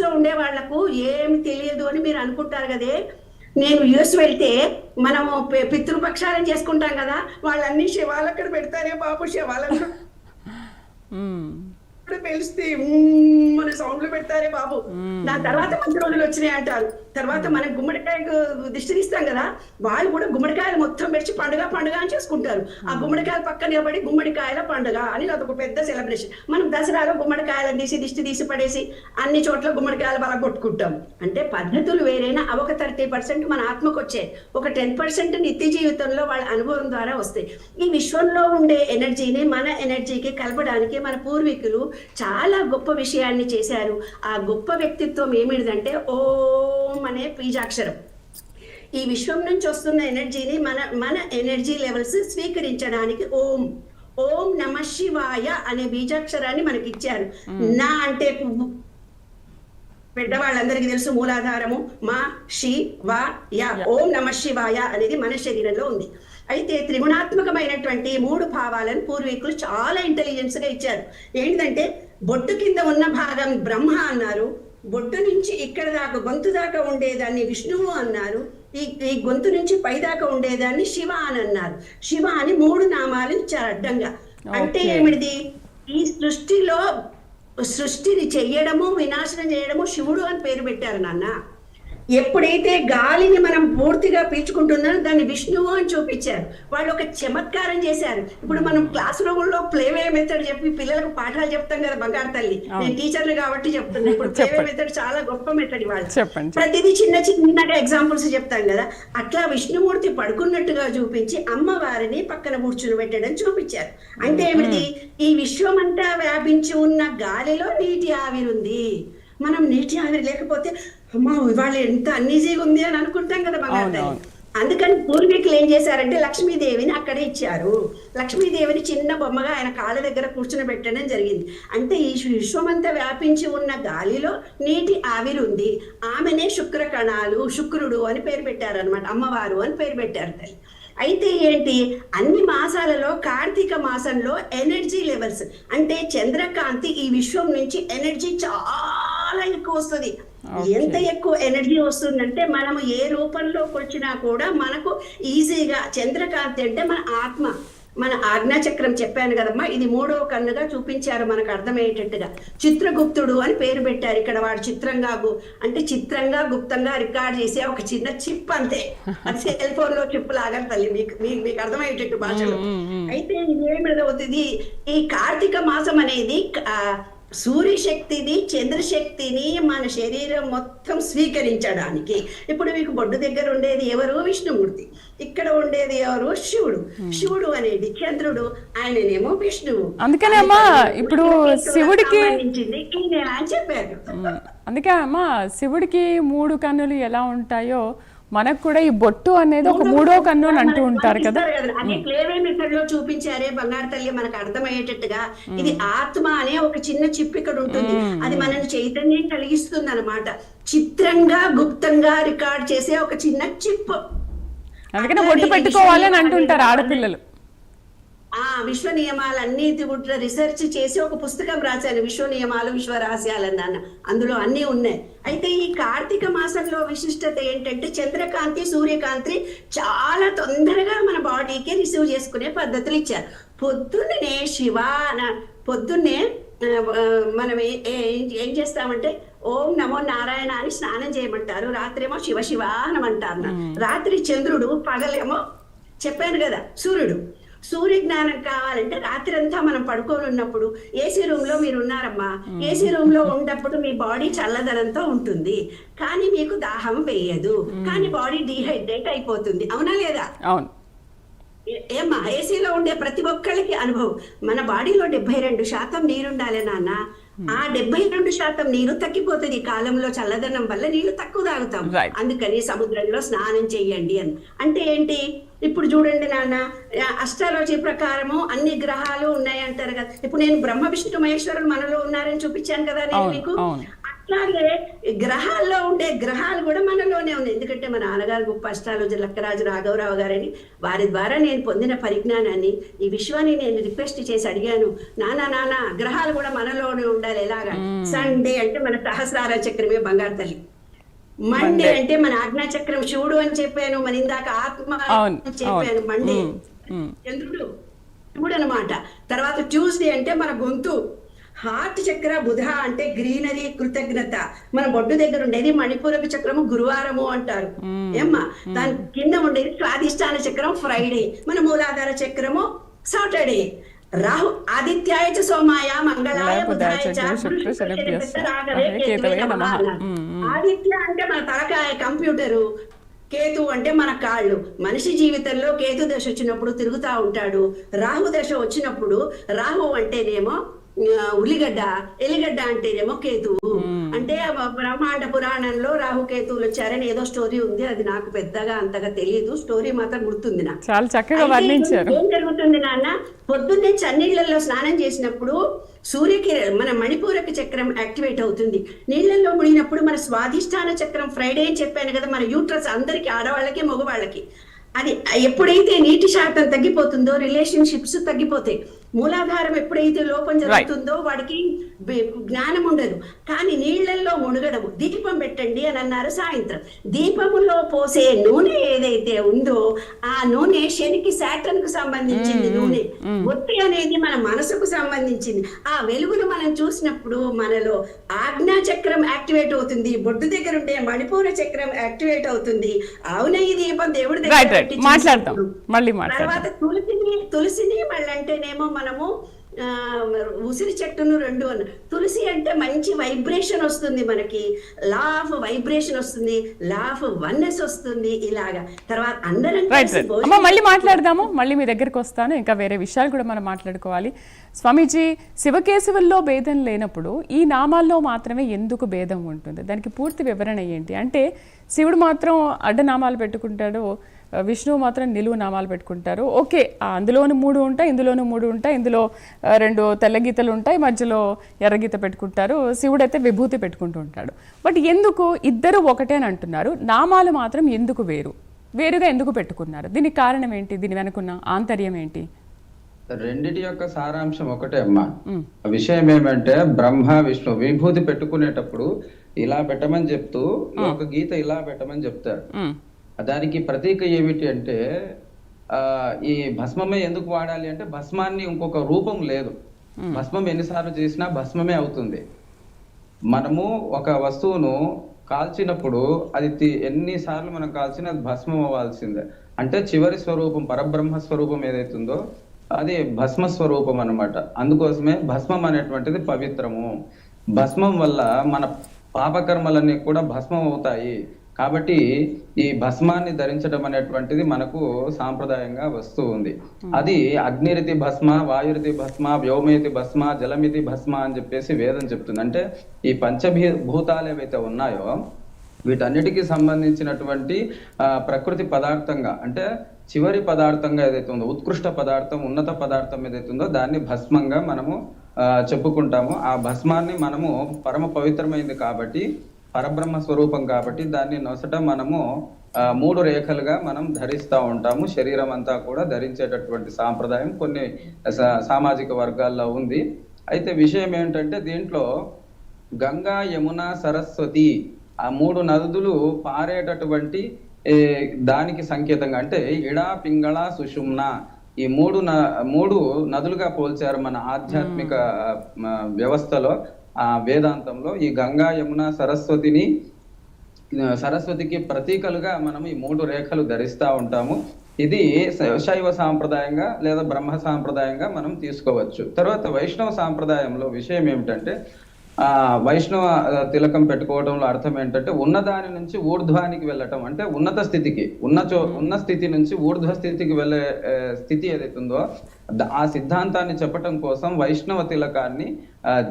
లో ఉండే వాళ్ళకు ఏమి తెలియదు అని మీరు అనుకుంటారు కదే. నేను యుఎస్ వెళ్తే మనము పితృపక్షాలను చేసుకుంటాం కదా, వాళ్ళన్ని శవాలు అక్కడ పెడతారే బాబు, శవాలను పిలిస్తే మన సౌండ్లు పెడతారే బాబు. దాని తర్వాత మంచి రోజులు వచ్చినాయి అంటారు. తర్వాత మనం గుమ్మడికాయకు దిష్టి తీస్తాం కదా, వాళ్ళు కూడా గుమ్మడికాయలు మొత్తం పెట్టి పండుగ అని చేసుకుంటారు. ఆ గుమ్మడికాయల పక్కన నిలబడి గుమ్మడికాయల పండుగ అని అదొక పెద్ద సెలబ్రేషన్. మనం దసరాలో గుమ్మడికాయలను తీసి దిష్టి తీసి పడేసి అన్ని చోట్ల గుమ్మడికాయలు బాగా కొట్టుకుంటాం. అంటే పద్ధతులు వేరైనా అవి ఒక 30% మన ఆత్మకు వచ్చాయి, ఒక 10% నిత్య జీవితంలో వాళ్ళ అనుభవం ద్వారా వస్తాయి. ఈ విశ్వంలో ఉండే ఎనర్జీని మన ఎనర్జీకి కలపడానికి మన పూర్వీకులు చాలా గొప్ప విషయాన్ని చేశారు. ఆ గొప్ప వ్యక్తిత్వం ఏమిటిదంటే ఓం అనే బీజాక్షరం. ఈ విశ్వం నుంచి వస్తున్న ఎనర్జీని మన ఎనర్జీ లెవెల్స్ స్వీకరించడానికి ఓం నమ శివాయ అనే బీజాక్షరాన్ని మనకి ఇచ్చారు. నా అంటే పెద్దవాళ్ళందరికీ తెలుసు మూలాధారము, మా శి వా యా. ఓం నమ శివాయ అనేది మన శరీరంలో ఉంది. అయితే త్రిగుణాత్మకమైనటువంటి 3 భావాలను పూర్వీకులు చాలా ఇంటెలిజెన్స్ గా ఇచ్చారు. ఏంటంటే బొట్టు కింద ఉన్న భాగం బ్రహ్మ అన్నారు, బొట్టు నుంచి ఇక్కడ దాకా గొంతు దాకా ఉండేదాన్ని విష్ణువు అన్నారు, ఈ గొంతు నుంచి పై దాకా ఉండేదాన్ని శివ అని అన్నారు. శివ అని 3 నామాలు ఇచ్చారు అడ్డంగా. అంటే ఏమిటిది, ఈ సృష్టిని చెయ్యడము వినాశనం చేయడము శివుడు అని పేరు పెట్టారు నాన్న. ఎప్పుడైతే గాలిని మనం పూర్తిగా పీల్చుకుంటున్నారో దాన్ని విష్ణువు అని చూపించారు. వాళ్ళు ఒక చమత్కారం చేశారు. ఇప్పుడు మనం క్లాస్ రూమ్ లో ప్లేవే మెథడ్ చెప్పి పిల్లలకు పాఠాలు చెప్తాం కదా, బంగారు తల్లి, నేను టీచర్లు కాబట్టి చెప్తున్నా. ఇప్పుడు ప్లేవే మెథడ్ చాలా గొప్ప మెథడ్. వాళ్ళు ప్రతిదీ చిన్నగా ఎగ్జాంపుల్స్ చెప్తాం కదా, అట్లా విష్ణుమూర్తి పడుకున్నట్టుగా చూపించి అమ్మవారిని పక్కన కూర్చుని పెట్టడం చూపించారు. అంటే ఏమిటి, ఈ విశ్వం అంతా వ్యాపించి ఉన్న గాలిలో నీటి ఆవిరుంది. మనం నీటి ఆవిరి లేకపోతే అమ్మా ఇవాళ ఎంత అన్ఈజీగా ఉంది అని అనుకుంటాం కదా బంగారు. అందుకని పూర్వీకులు ఏం చేశారంటే లక్ష్మీదేవిని అక్కడే ఇచ్చారు. లక్ష్మీదేవిని చిన్న బొమ్మగా ఆయన కాళ్ళ దగ్గర కూర్చుని పెట్టడం జరిగింది. అంటే ఈ విశ్వమంతా వ్యాపించి ఉన్న గాలిలో నీటి ఆవిరి ఉంది. ఆమెనే శుక్ర కణాలు, శుక్రుడు అని పేరు పెట్టారు అనమాట, అమ్మవారు అని పేరు పెట్టారు తల్లి. అయితే ఏంటి, అన్ని మాసాలలో కార్తీక మాసంలో ఎనర్జీ లెవెల్స్ అంటే చంద్రకాంతి ఈ విశ్వం నుంచి ఎనర్జీ చాలా ఎక్కువ వస్తుంది. ఎంత ఎక్కువ ఎనర్జీ వస్తుందంటే మనము ఏ రూపంలోకి వచ్చినా కూడా మనకు ఈజీగా చంద్రకాంతి అంటే మన ఆత్మ, మన ఆజ్ఞాచక్రం చెప్పాను కదమ్మా, ఇది 3వ కన్నుగా చూపించారు మనకు అర్థమయ్యేటట్టుగా. చిత్రగుప్తుడు అని పేరు పెట్టారు. ఇక్కడ వాడు చిత్రంగా గుప్తంగా రికార్డ్ చేసే ఒక చిన్న చిప్ అంతే, అది సెల్ ఫోన్ లో చిప్ లాగా తల్లి, మీకు అర్థమయ్యేటట్టు భాషలో. అయితే ఇదేమిటవుతుంది, ఈ కార్తీక మాసం అనేది సూర్యశక్తిని చంద్రశక్తిని మన శరీరం మొత్తం స్వీకరించడానికి. ఇప్పుడు మీకు బొడ్డు దగ్గర ఉండేది ఎవరు, విష్ణుమూర్తి. ఇక్కడ ఉండేది ఎవరు, శివుడు అనేది చంద్రుడు, ఆయననేమో విష్ణువు. అందుకనే అమ్మా ఇప్పుడు శివుడికి అని చెప్పారు. అందుకే అమ్మా శివుడికి 3 కన్నులు ఎలా ఉంటాయో మనకు కూడా ఈ బొట్టు అనేది ఒక మూడో కన్ను అని అంటూ ఉంటారు కదా. అదే క్లేవే మెథడ్ లో చూపించారే బంగారు తల్లి మనకు అర్థమయ్యేటట్టుగా. ఇది ఆత్మ అనే ఒక చిన్న చిప్ ఇక్కడ ఉంటుంది, అది మనల్ని చైతన్యం కలిగిస్తుంది అనమాట. చిత్రంగా గుప్తంగా రికార్డ్ చేసే ఒక చిన్న చిప్. అందుకనే బొట్టు పెట్టుకోవాలి అని అంటుంటారు ఆడపిల్లలు. విశ్వ నియమాలన్నీ కూడా రిసెర్చ్ చేసి ఒక పుస్తకం రాశాను, విశ్వ నియమాలు విశ్వ రహస్యాలన్నాను. అందులో అన్నీ ఉన్నాయి. అయితే ఈ కార్తీక మాసంలో విశిష్టత ఏంటంటే చంద్రకాంతి సూర్యకాంతి చాలా తొందరగా మన బాడీకి రిసీవ్ చేసుకునే పద్ధతులు ఇచ్చారు. పొద్దున్నే మనం ఏం చేస్తామంటే ఓం నమో నారాయణ అని స్నానం చేయమంటారు, రాత్రేమో శివ శివ అనమంటారు. రాత్రి చంద్రుడు, పగలేమో చెప్పాను కదా సూర్యుడు. సూర్య జ్ఞానం కావాలంటే రాత్రి అంతా మనం పడుకొని ఉన్నప్పుడు ఏసీ రూమ్ లో మీరు ఉన్నారమ్మా, ఏసీ రూమ్ లో ఉన్నప్పుడు మీ బాడీ చల్లదనంతో ఉంటుంది, కానీ మీకు దాహం వేయదు, కానీ బాడీ డీహైడ్రేట్ అయిపోతుంది. అవునా లేదా? అవును. ఏమ్మా, ఏసీలో ఉండే ప్రతి ఒక్కరికి అనుభవం. మన బాడీలో 72% నీరుండాలి నాన్న. ఆ 72% నీరు తగ్గిపోతుంది ఈ కాలంలో చల్లదనం వల్ల. నీళ్లు తక్కువ తాగుతాం, అందుకని సముద్రంలో స్నానం చెయ్యండి అని. అంటే ఏంటి? ఇప్పుడు చూడండి నాన్న, అస్ట్రాలజీ ప్రకారము అన్ని గ్రహాలు ఉన్నాయి అంటారు కదా. ఇప్పుడు నేను బ్రహ్మ విష్ణు మహేశ్వరులు మనలో ఉన్నారని చూపించాను కదా నేను మీకు. అట్లాగే గ్రహాల్లో ఉండే గ్రహాలు కూడా మనలోనే ఉన్నాయి. ఎందుకంటే మా నాన్నగారు గొప్ప అస్ట్రాలజీ లక్కరాజు రాఘవరావు గారని, వారి ద్వారా నేను పొందిన పరిజ్ఞానాన్ని ఈ విశ్వాన్ని నేను రిక్వెస్ట్ చేసి అడిగాను, నానా గ్రహాలు కూడా మనలోనే ఉండాలి. ఎలాగా? సండే అంటే మన సహస్రార చక్రమే బంగారు తల్లి, మండే అంటే మన ఆజ్ఞా చక్రం శివుడు అని చెప్పాను, మన ఇందాక ఆత్మ అని చెప్పాను. మండే చంద్రుడు శివుడు అనమాట. తర్వాత ట్యూస్డే అంటే మన గొంతు, హార్ట్ చక్ర బుధ అంటే గ్రీనరీ కృతజ్ఞత. మన బొడ్డు దగ్గర ఉండేది మణిపూరక చక్రము గురువారము అంటారు. ఏమ్మా, దాని కింద ఉండేది స్వాధిష్టాన చక్రం ఫ్రైడే, మన మూలాధార చక్రము సాటర్డే. రాహు ఆదిత్యాయ చ సోమాయ మంగళాయ బుధాయ చ రాఘవే కేతవే నమః. ఆదిత్య అంటే మన తలకాయ కంప్యూటరు, కేతు అంటే మన కాళ్ళు. మనిషి జీవితంలో కేతు దశ వచ్చినప్పుడు తిరుగుతా ఉంటాడు, రాహు దశ వచ్చినప్పుడు రాహు అంటేనేమో ఉల్లిగడ్డ, ఎల్లిగడ్డ అంటేనేమో కేతువు. అంటే బ్రహ్మాండ పురాణంలో రాహుకేతువులు వచ్చారని ఏదో స్టోరీ ఉంది, అది నాకు పెద్దగా అంతగా తెలియదు, స్టోరీ మాత్రం గుర్తుంది నాకు. చాలా చక్కగా వర్ణించారు. ఏం జరుగుతుంది నాన్న, పొద్దున్నే చన్నీళ్లలో స్నానం చేసినప్పుడు మన మణిపూరక చక్రం యాక్టివేట్ అవుతుంది. నీళ్లలో మునిగినప్పుడు మన స్వాధిష్టాన చక్రం ఫ్రైడే అని చెప్పాను కదా, మన యూట్రస్ అందరికి, ఆడవాళ్ళకి మగవాళ్ళకి. అది ఎప్పుడైతే నీటి శాతం తగ్గిపోతుందో రిలేషన్షిప్స్ తగ్గిపోతాయి. మూలాధారం ఎప్పుడైతే లోపం జరుగుతుందో వాడికి జ్ఞానం ఉండదు. కానీ నీళ్లలో మునగడము, దీపం పెట్టండి అని అన్నారు సాయంత్రం. దీపములో పోసే నూనె ఏదైతే ఉందో ఆ నూనె శనికి సాటర్న్ కు సంబంధించింది నూనె. ఒత్తి అనేది మన మనసుకు సంబంధించింది. ఆ వెలుగును మనం చూసినప్పుడు మనలో ఆజ్ఞా చక్రం యాక్టివేట్ అవుతుంది, బొడ్డు దగ్గర ఉండే మణిపూర చక్రం యాక్టివేట్ అవుతుంది. అవునే ఈ దీపం దేవుడి దగ్గర తర్వాత తులసిని మళ్ళీ అంటేనేమో మనము ఉసిరి చెట్టును రెండు అన్న. తులసి అంటే మంచి వైబ్రేషన్ వస్తుంది మనకి, లా ఆఫ్ వైబ్రేషన్ వస్తుంది, లా ఆఫ్ వన్నెస్ వస్తుంది. ఇలాగా తర్వాత అందరం మళ్ళీ మాట్లాడదాము, మళ్ళీ మీ దగ్గరికి వస్తాను. ఇంకా వేరే విషయాలు కూడా మనం మాట్లాడుకోవాలి. స్వామీజీ, శివకేశవుల్లో భేదం లేనప్పుడు ఈ నామాల్లో మాత్రమే ఎందుకు భేదం ఉంటుంది? దానికి పూర్తి వివరణ ఏంటి? అంటే శివుడు మాత్రం అడ్డనామాలు పెట్టుకుంటాడు, విష్ణువు మాత్రం నిలువు నామాలు పెట్టుకుంటారు. ఓకే, అందులోనూ 3 ఉంటాయి, ఇందులోనూ 3 ఉంటాయి, ఇందులో 2 తెల్ల గీతలు ఉంటాయి, మధ్యలో ఎర్రగీత పెట్టుకుంటారు. శివుడు అయితే విభూతి పెట్టుకుంటూ ఉంటాడు. బట్ ఎందుకు ఇద్దరు ఒకటే అని అంటున్నారు? నామాలు మాత్రం ఎందుకు వేరుగా ఎందుకు పెట్టుకున్నారు? దీనికి కారణం ఏంటి? దీని వెనుకున్న ఆంతర్యం ఏంటి? రెండిటి యొక్క సారాంశం ఒకటే అమ్మా. విషయం ఏమంటే బ్రహ్మ విష్ణు విభూతి పెట్టుకునేటప్పుడు ఇలా పెట్టమని చెప్తూ ఒక గీత ఇలా పెట్టమని చెప్తారు. దానికి ప్రతీక ఏమిటి అంటే ఈ భస్మమే ఎందుకు వాడాలి అంటే భస్మాన్ని ఇంకొక రూపం లేదు. భస్మం ఎన్నిసార్లు చేసినా భస్మమే అవుతుంది. మనము ఒక వస్తువును కాల్చినప్పుడు అది ఎన్నిసార్లు మనం కాల్చినా అది భస్మం అవ్వాల్సిందే. అంటే చివరి స్వరూపం పరబ్రహ్మ స్వరూపం ఏదైతుందో అది భస్మ స్వరూపం అన్నమాట. అందుకోసమే భస్మం అనేటువంటిది పవిత్రము. భస్మం వల్ల మన పాపకర్మలన్నీ కూడా భస్మం అవుతాయి. కాబట్టి ఈ భస్మాన్ని ధరించడం అనేటువంటిది మనకు సాంప్రదాయంగా వస్తూ ఉంది. అది అగ్నిరితి భస్మ, వాయురితి భస్మ, వ్యోమేతి భస్మ, జలమితి భస్మ అని చెప్పేసి వేదం చెప్తుంది. అంటే ఈ పంచభూతాలు ఏవైతే ఉన్నాయో వీటన్నిటికీ సంబంధించినటువంటి ప్రకృతి పదార్థంగా, అంటే చివరి పదార్థంగా ఏదైతే ఉందో, ఉత్కృష్ట పదార్థం, ఉన్నత పదార్థం ఏదైతే ఉందో దాన్ని భస్మంగా మనము చెప్పుకుంటాము. ఆ భస్మాన్ని మనము పరమ పవిత్రమైంది కాబట్టి, పరబ్రహ్మ స్వరూపం కాబట్టి దాన్ని నొసట మనము 3 రేఖలుగా మనం ధరిస్తూ ఉంటాము. శరీరం అంతా కూడా ధరించేటటువంటి సాంప్రదాయం కొన్ని సామాజిక వర్గాల్లో ఉంది. అయితే విషయం ఏంటంటే దీంట్లో గంగా, యమున, సరస్వతి ఆ 3 నదులు పారేటటువంటి దానికి సంకేతంగా, అంటే ఇడా, పింగళ, సుషుమ్న ఈ 3 నదులుగా పోల్చారు మన ఆధ్యాత్మిక వ్యవస్థలో, ఆ వేదాంతంలో. ఈ గంగా, యమున, సరస్వతికి ప్రతీకలుగా మనం ఈ 3 రేఖలు ధరిస్తూ ఉంటాము. ఇది శైవ సాంప్రదాయంగా లేదా బ్రహ్మ సాంప్రదాయంగా మనం తీసుకోవచ్చు. తర్వాత వైష్ణవ సాంప్రదాయంలో విషయం ఏమిటంటే, వైష్ణవ తిలకం పెట్టుకోవడంలో అర్థం ఏంటంటే ఉన్నదాని నుంచి ఊర్ధ్వానికి వెళ్ళటం, అంటే ఉన్నత స్థితికి, ఉన్న స్థితి నుంచి ఊర్ధ్వ స్థితికి వెళ్ళే స్థితి ఏదైతే ఉందో ఆ సిద్ధాంతాన్ని చెప్పటం కోసం వైష్ణవ తిలకాన్ని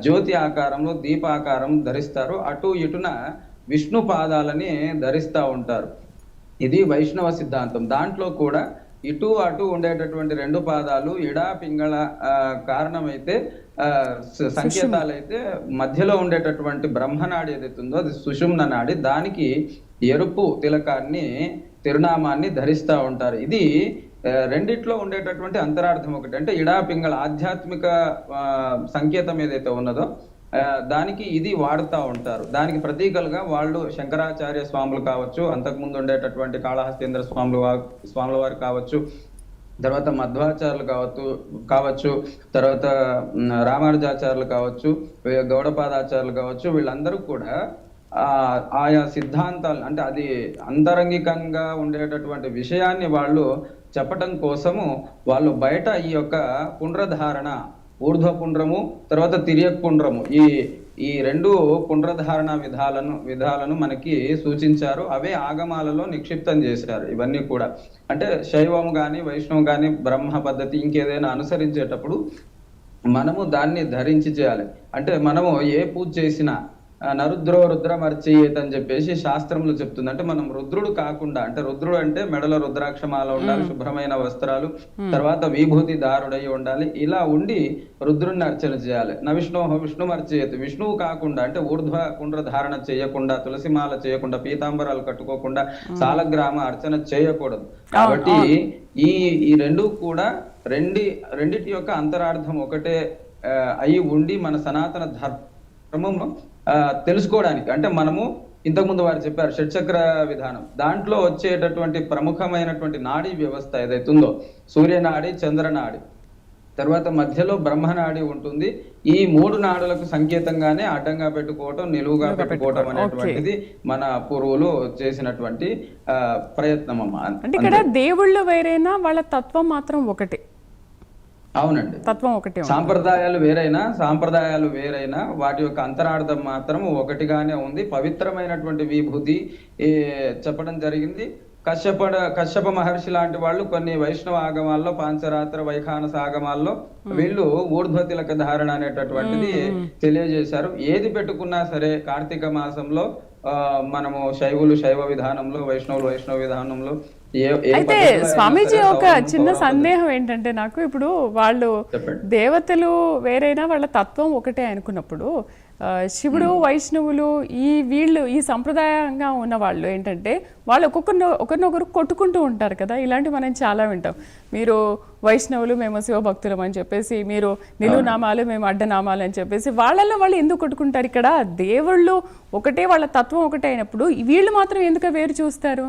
జ్యోతి ఆకారంలో, దీపాకారం ధరిస్తారు. అటు ఇటున విష్ణు పాదాలని ధరిస్తూ ఉంటారు. ఇది వైష్ణవ సిద్ధాంతం. దాంట్లో కూడా ఇటు అటు ఉండేటటువంటి 2 పాదాలు ఇడా, పింగళ కారణమైతే సంకేతాలైతే మధ్యలో ఉండేటటువంటి బ్రహ్మనాడి ఏదైతే ఉందో అది సుషుమ్న నాడి, దానికి ఎరుపు తిలకాన్ని, తిరునామాన్ని ధరిస్తూ ఉంటారు. ఇది రెండిట్లో ఉండేటటువంటి అంతరార్థం ఒకటి. అంటే ఇడా, పింగళ ఆధ్యాత్మిక సంకేతం ఏదైతే ఉన్నదో దానికి ఇది వాడుతూ ఉంటారు. దానికి ప్రతీకలుగా వాళ్ళు శంకరాచార్య స్వాములు కావచ్చు, అంతకుముందు ఉండేటటువంటి కాళహస్తీంద్ర స్వాముల వారు కావచ్చు, తర్వాత మధ్వాచార్యులు కావచ్చు, తర్వాత రామానుజాచార్యులు కావచ్చు, గౌడపాదాచార్యులు కావచ్చు, వీళ్ళందరూ కూడా ఆయా సిద్ధాంతాలు, అంటే అది అంతరంగికంగా ఉండేటటువంటి విషయాన్ని వాళ్ళు చెప్పటం కోసము వాళ్ళు బయట ఈ యొక్క పుండ్రధారణ, ఊర్ధ్వ పుండ్రము, తర్వాత తిరియక్ పుండ్రము, ఈ 2 పుండ్రధారణ విధాలను మనకి సూచించారు. అవే ఆగమాలలో నిక్షిప్తం చేశారు. ఇవన్నీ కూడా అంటే శైవం కానీ, వైష్ణవం కానీ, బ్రహ్మ పద్ధతి ఇంకేదైనా అనుసరించేటప్పుడు మనము దాన్ని ధరించి చేయాలి. అంటే మనము ఏ పూజ చేసినా నరుద్రో రుద్రమర్చేయత్ అని చెప్పేసి శాస్త్రములు చెప్తుంది. అంటే మనం రుద్రుడు కాకుండా, అంటే రుద్రుడు అంటే మెడలో రుద్రాక్షమాల ఉండాలి, శుభ్రమైన వస్త్రాలు, తర్వాత విభూతి దారుడై ఉండాలి. ఇలా ఉండి రుద్రుడిని అర్చన చేయాలి. విష్ణుమర్చేయత్, విష్ణువు కాకుండా అంటే ఊర్ధ్వ పుండ్ర ధారణ చేయకుండా, తులసిమాల చేయకుండా, పీతాంబరాలు కట్టుకోకుండా సాలగ్రామ అర్చన చేయకూడదు. కాబట్టి ఈ 2 కూడా రెండిటి యొక్క అంతరార్థం ఒకటే అయి ఉండి మన సనాతన ధర్మము తెలుసుకోవడానికి, అంటే మనము ఇంతకుముందు వారు చెప్పారు షట్చక్ర విధానం, దాంట్లో వచ్చేటటువంటి ప్రముఖమైనటువంటి నాడీ వ్యవస్థ ఏదైతే ఉందో సూర్యనాడి, చంద్రనాడి, తర్వాత మధ్యలో బ్రహ్మనాడి ఉంటుంది. ఈ 3 నాడులకు సంకేతంగానే అడ్డంగా పెట్టుకోవటం, నిలువుగా పెట్టుకోవటం అనేటువంటిది మన పూర్వులు చేసినటువంటి ప్రయత్నం అమ్మా. అంటే ఇక్కడ దేవుళ్ళు వేరేనా, వాళ్ళ తత్వం మాత్రం ఒకటే? అవునండి, తత్వం ఒకటే. సాంప్రదాయాలు వేరైనా వాటి యొక్క అంతరార్థం మాత్రం ఒకటిగానే ఉంది. పవిత్రమైనటువంటి విభూతి చెప్పడం జరిగింది. కశ్యప మహర్షి లాంటి వాళ్ళు కొన్ని వైష్ణవ ఆగమాల్లో, పాంచరాత్ర వైఖానస ఆగమాల్లో వీళ్ళు ఊర్ధ్వ తిలక ధారణ అనేటటువంటిది తెలియజేశారు. ఏది పెట్టుకున్నా సరే కార్తీక మాసంలో మనము శైవులు శైవ విధానంలో, వైష్ణవులు వైష్ణవ విధానంలో. అయితే స్వామీజీ ఒక చిన్న సందేహం ఏంటంటే నాకు, ఇప్పుడు వాళ్ళు దేవతలు వేరైనా వాళ్ళ తత్వం ఒకటే అనుకున్నప్పుడు శివుడు, వైష్ణవులు వీళ్ళు ఈ సంప్రదాయంగా ఉన్న వాళ్ళు ఏంటంటే వాళ్ళు ఒకరినొకరు కొట్టుకుంటూ ఉంటారు కదా. ఇలాంటి మనం చాలా వింటాం. మీరు వైష్ణవులు, మేము శివభక్తులం అని చెప్పేసి, మీరు నిలువునామాలు, మేము అడ్డనామాలు అని చెప్పేసి వాళ్ళల్లో వాళ్ళు ఎందుకు కొట్టుకుంటారు? ఇక్కడ దేవుళ్ళు ఒకటే, వాళ్ళ తత్వం ఒకటే అయినప్పుడు వీళ్ళు మాత్రం ఎందుకు వేరు చూస్తారు?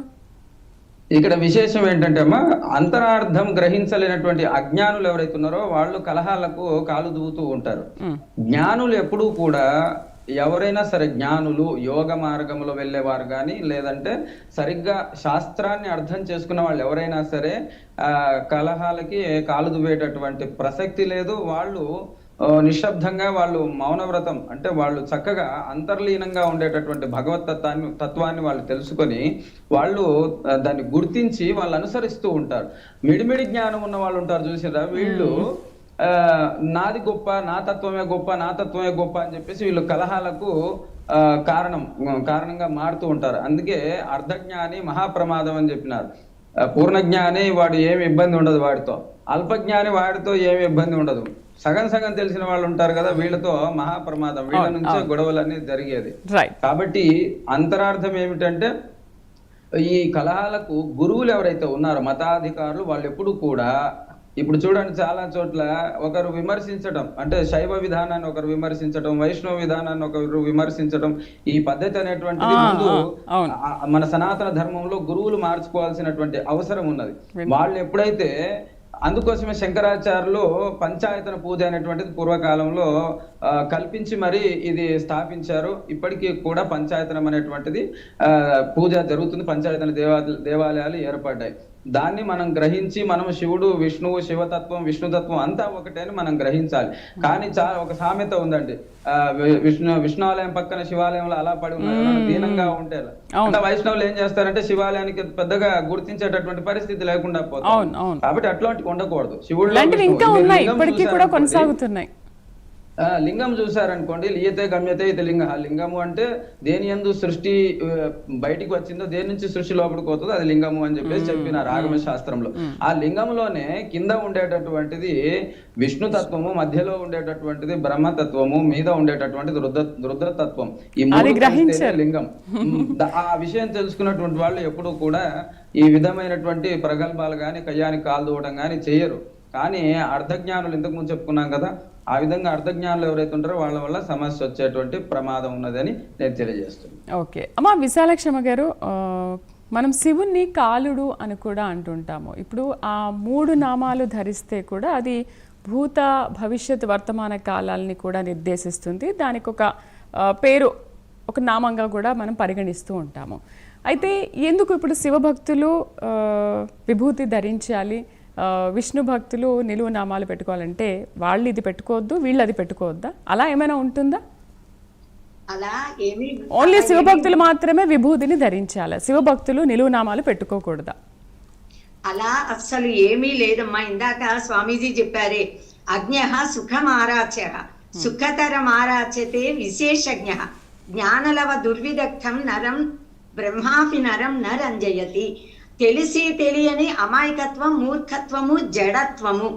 ఇక్కడ విశేషం ఏంటంటే అమ్మా, అంతరార్థం గ్రహించలేనటువంటి అజ్ఞానులు ఎవరైతే ఉన్నారో వాళ్ళు కలహాలకు కాలు దూవుతూ ఉంటారు. జ్ఞానులు ఎప్పుడూ కూడా, ఎవరైనా సరే జ్ఞానులు, యోగ మార్గంలో వెళ్ళేవారు కానీ, లేదంటే సరిగ్గా శాస్త్రాన్ని అర్థం చేసుకున్న వాళ్ళు ఎవరైనా సరే కలహాలకి కాలు దువ్వేటటువంటి ప్రసక్తి లేదు. వాళ్ళు నిశ్శబ్దంగా, వాళ్ళు మౌనవ్రతం, అంటే వాళ్ళు చక్కగా అంతర్లీనంగా ఉండేటటువంటి భగవత్ తత్వాన్ని వాళ్ళు తెలుసుకొని వాళ్ళు దాన్ని గుర్తించి వాళ్ళు అనుసరిస్తూ ఉంటారు. మిడిమిడి జ్ఞానం ఉన్న వాళ్ళు ఉంటారు చూసారా, వీళ్ళు నాది గొప్ప, నా తత్వమే గొప్ప, నా తత్వమే గొప్ప అని చెప్పేసి వీళ్ళు కలహాలకు కారణంగా మారుతూ ఉంటారు. అందుకే అర్ధజ్ఞాని మహాప్రమాదం అని చెప్పినారు. పూర్ణజ్ఞాని వాడు ఏమి ఇబ్బంది ఉండదు వాడితో, అల్పజ్ఞాని వాడితో ఏమి ఇబ్బంది ఉండదు. సగం సగం తెలిసిన వాళ్ళు ఉంటారు కదా, వీళ్ళతో మహాప్రమాదం, వీళ్ళ నుంచే గొడవలన్నీ జరిగేది. కాబట్టి అంతరార్థం ఏమిటంటే ఈ కలహాలకు గురువులు ఎవరైతే ఉన్నారో మతాధికారులు, వాళ్ళు ఎప్పుడు కూడా ఇప్పుడు చూడండి చాలా చోట్ల ఒకరు విమర్శించడం అంటే శైవ విధానాన్ని ఒకరు విమర్శించడం, వైష్ణవ విధానాన్ని ఒకరు విమర్శించడం, ఈ పద్ధతి అనేటువంటిది ముందు మన సనాతన ధర్మంలో గురువులు మార్చుకోవాల్సినటువంటి అవసరం ఉన్నది. వాళ్ళు ఎప్పుడైతే అందుకోసమే శంకరాచార్యులు పంచాయతన పూజ అనేటువంటిది పూర్వకాలంలో కల్పించి మరి ఇది స్థాపించారు. ఇప్పటికీ కూడా పంచాయతనం అనేటువంటిది పూజ జరుగుతుంది, పంచాయతన దేవాలయాలు ఏర్పడ్డాయి. దాన్ని మనం గ్రహించి మనం శివుడు విష్ణువు, శివతత్వం విష్ణుతత్వం అంతా ఒకటే అని మనం గ్రహించాలి. కానీ చాలా ఒక సామెత ఉందండి, విష్ణువాలయం పక్కన శివాలయంలో అలా పడి ఉన్నారు దీనంగా ఉంటే. అంటే వైష్ణవులు ఏం చేస్తారంటే శివాలయానికి పెద్దగా గుర్తించేటటువంటి పరిస్థితి లేకుండా పోతాం. కాబట్టి అట్లాంటివి ఉండకూడదు. శివుడు లింగం చూసారనుకోండి, లియతే గమ్యతే ఇది లింగ. లింగము అంటే దేని యందు సృష్టి బయటికి వచ్చిందో, దేని నుంచి సృష్టి లోపలికి పోతుందో అది లింగము అని చెప్పేసి చెప్పినారు ఆగమ శాస్త్రంలో. ఆ లింగంలోనే కింద ఉండేటటువంటిది విష్ణుతత్వము, మధ్యలో ఉండేటటువంటిది బ్రహ్మతత్వము, మీద ఉండేటటువంటిది రుద్రతత్వం. ఈ మూడు లింగం. ఆ విషయం తెలుసుకున్నటువంటి వాళ్ళు ఎప్పుడు కూడా ఈ విధమైనటువంటి ప్రగల్భాలు గాని కయ్యానికి కాలు దూవడం గాని చేయరు. కానీ అర్ధజ్ఞానులు ఇంతకు ముందు చెప్పుకున్నాం కదా, ఆ విధంగా అర్ధజ్ఞానులు ఎవరైతే ఉంటారో వాళ్ళ వల్ల సమస్య వచ్చేటువంటి ప్రమాదం ఉన్నదని నేను తెలియజేస్తున్నాను. ఓకే అమ్మా విశాలక్షమ్మ గారు, మనం శివుణ్ణి కాలుడు అని కూడా అంటుంటాము. ఇప్పుడు ఆ 3 నామాలు ధరిస్తే కూడా అది భూత భవిష్యత్ వర్తమాన కాలాలని కూడా నిర్దేశిస్తుంది. దానికి ఒక పేరు, ఒక నామంగా కూడా మనం పరిగణిస్తూ ఉంటాము. అయితే ఎందుకు ఇప్పుడు శివభక్తులు విభూతి ధరించాలి, విష్ణు భక్తులు నిలువు నామాలు పెట్టుకోవాలంటే వాళ్ళు ఇది పెట్టుకోవద్దు, వీళ్ళు అది పెట్టుకోవద్దా? అలా ఏమైనా ఉంటుందా? అలా ఏమీ ఓన్లీ శివభక్తులు మాత్రమే విభూతిని ధరించాలి, శివభక్తులు నిలువు నామాలు పెట్టుకోకూడదా? అలా అస్సలు ఏమీ లేదమ్మా. ఇందాక స్వామీజీ చెప్పారే, అజ్ఞః సుఖమారాచ్య సుఖతరమారాచ్యతే విశేషజ్ఞ జ్ఞానలవ దుర్విదగ్ధం నరం బ్రహ్మాపి నరం న రంజయతి. తెలిసి తెలియని అమాయకత్వం, మూర్ఖత్వము, జడత్వము,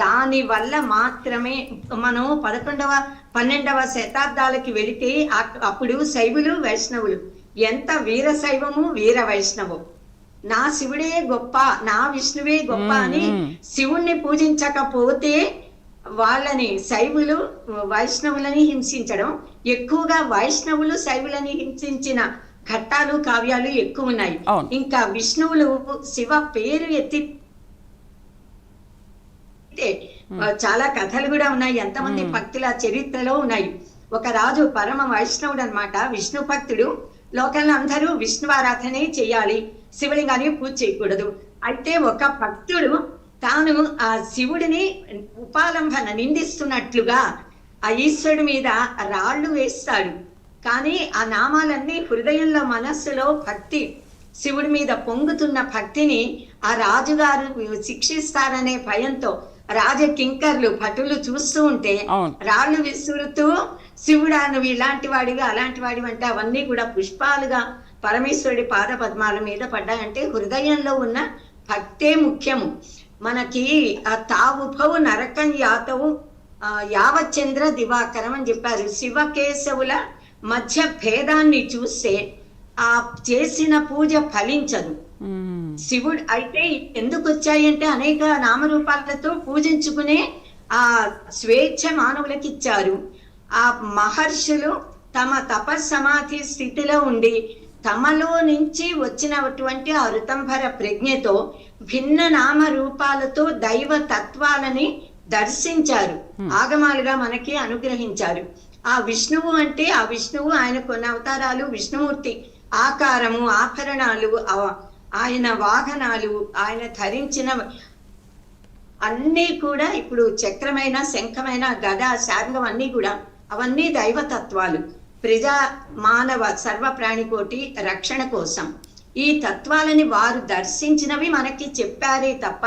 దాని వల్ల మాత్రమే మనం 11వ 12వ శతాబ్దాలకి వెళితే అప్పుడు శైవులు వైష్ణవులు ఎంత వీర శైవము వీర వైష్ణవు, నా శివుడే గొప్ప, నా విష్ణువే గొప్ప అని శివుణ్ణి పూజించకపోతే వాళ్ళని శైవులు వైష్ణవులని హింసించడం, ఎక్కువగా వైష్ణవులు శైవులని హింసించిన ఘట్టాలు కావ్యాలు ఎక్కువ ఉన్నాయి. ఇంకా విష్ణువులు శివ పేరు ఎత్తి చాలా కథలు కూడా ఉన్నాయి, ఎంతమంది భక్తుల చరిత్రలో ఉన్నాయి. ఒక రాజు పరమ వైష్ణవుడు అన్నమాట, విష్ణు భక్తుడు. లోకంలో అందరూ విష్ణు ఆరాధనే చేయాలి, శివలింగాన్ని పూజ చేయకూడదు. అయితే ఒక భక్తుడు తాను ఆ శివుడిని ఉపాలంబన నిందిస్తున్నట్లుగా ఆ ఈశ్వరుడి మీద రాళ్ళు వేస్తాడు. కానీ ఆ నామాలన్నీ హృదయంలో మనస్సులో భక్తి, శివుడి మీద పొంగుతున్న భక్తిని ఆ రాజుగారు శిక్షిస్తారనే భయంతో రాజకింకర్లు భటులు చూస్తూ ఉంటే రాళ్ళు విసురుతూ శివుడా నువ్వు ఇలాంటి వాడిగా అలాంటి వాడి అంటే అవన్నీ కూడా పుష్పాలుగా పరమేశ్వరుడి పాద పద్మాల మీద పడ్డాయంటే హృదయంలో ఉన్న భక్తే ముఖ్యము. మనకి ఆ తావుభవు నరకం యాతవు యావచంద్ర దివాకరం అని చెప్పారు. శివకేశవుల మధ్య భేదాన్ని చూస్తే ఆ చేసిన పూజ ఫలించదు. శివుడు అయితే ఎందుకు వచ్చాయంటే అనేక నామరూపాలతో పూజించుకునే ఆ స్వేచ్ఛ మానవులకి ఇచ్చారు. ఆ మహర్షులు తమ తపస్సమాధి స్థితిలో ఉండి తమలో నుంచి వచ్చినటువంటి ఆ ఋతంభర ప్రజ్ఞతో భిన్న నామ రూపాలతో దైవ తత్వాలని దర్శించారు, ఆగమాలుగా మనకి అనుగ్రహించారు. ఆ విష్ణువు అంటే ఆ విష్ణువు ఆయన కొన్ని అవతారాలు, విష్ణుమూర్తి ఆకారము, ఆభరణాలు, ఆయన వాహనాలు, ఆయన ధరించిన అన్నీ కూడా ఇప్పుడు చక్రమైన, శంఖమైన, గద, శార్ంగం అన్నీ కూడా అవన్నీ దైవతత్వాలు. ప్రజా మానవ సర్వ ప్రాణికోటి రక్షణ కోసం ఈ తత్వాలని వారు దర్శించినవి మనకి చెప్పారే తప్ప,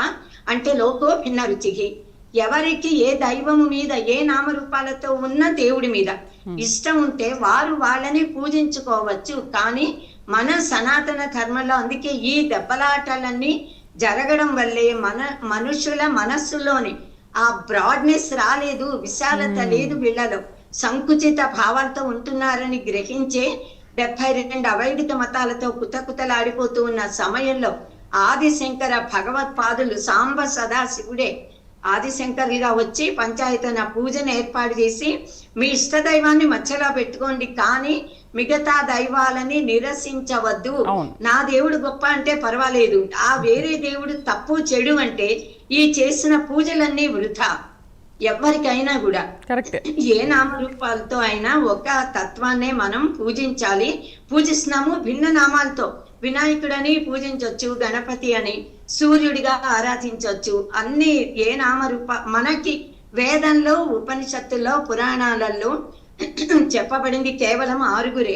అంటే లోకో భిన్న రుచికి ఎవరికి ఏ దైవము మీద ఏ నామరూపాలతో ఉన్న దేవుడి మీద ఇష్టం ఉంటే వారు వాళ్ళని పూజించుకోవచ్చు. కానీ మన సనాతన ధర్మంలో అందుకే ఈ దెబ్బలాటలన్నీ జరగడం వల్లే మనుషుల మనస్సులోని ఆ బ్రాడ్నెస్ రాలేదు, విశాలత లేదు, వీళ్ళలో సంకుచిత భావాలతో ఉంటున్నారని గ్రహించే 72 అవైదిక మతాలతో కుతకుతలాడిపోతూ ఉన్న సమయంలో ఆదిశంకర భగవత్పాదులు సాంబ సదాశివుడే ఆదిశంకరులుగా వచ్చి పంచాయతన పూజను ఏర్పాటు చేసి మీ ఇష్ట దైవాన్ని మధ్యలో పెట్టుకోండి, కానీ మిగతా దైవాలని నిరసించవద్దు. నా దేవుడు గొప్ప అంటే పర్వాలేదు, ఆ వేరే దేవుడు తప్పు చెడు అంటే ఈ చేసిన పూజలన్నీ వృథా. ఎవరికైనా కూడా ఏ నామరూపాలతో అయినా ఒక తత్వాన్నే మనం పూజించాలి. పూజిస్తున్నాము భిన్న నామాలతో, వినాయకుడని పూజించవచ్చు, గణపతి అని, సూర్యుడిగా ఆరాధించవచ్చు. అన్ని ఏ నామరూప మనకి వేదంలో, ఉపనిషత్తుల్లో, పురాణాలలో చెప్పబడింది కేవలం 6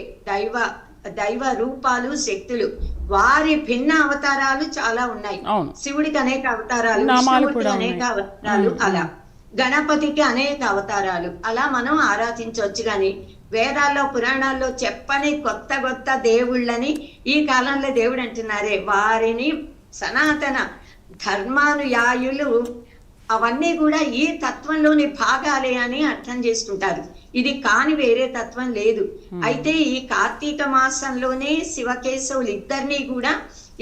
దైవ రూపాలు, శక్తులు. వారి భిన్న అవతారాలు చాలా ఉన్నాయి. శివుడికి అనేక అవతారాలు, విష్ణువుడికి అనేక అవతారాలు, అలా గణపతికి అనేక అవతారాలు, అలా మనం ఆరాధించవచ్చు. కానీ వేదాల్లో, పురాణాల్లో చెప్పని కొత్త దేవుళ్ళని ఈ కాలంలో దేవుడు అంటున్నారే, వారిని సనాతన ధర్మానుయాయులు అవన్నీ కూడా ఈ తత్వంలోని భాగాలే అని అర్థం చేసుకుంటారు. ఇది కాని వేరే తత్వం లేదు. అయితే ఈ కార్తీక మాసంలోనే శివకేశవులు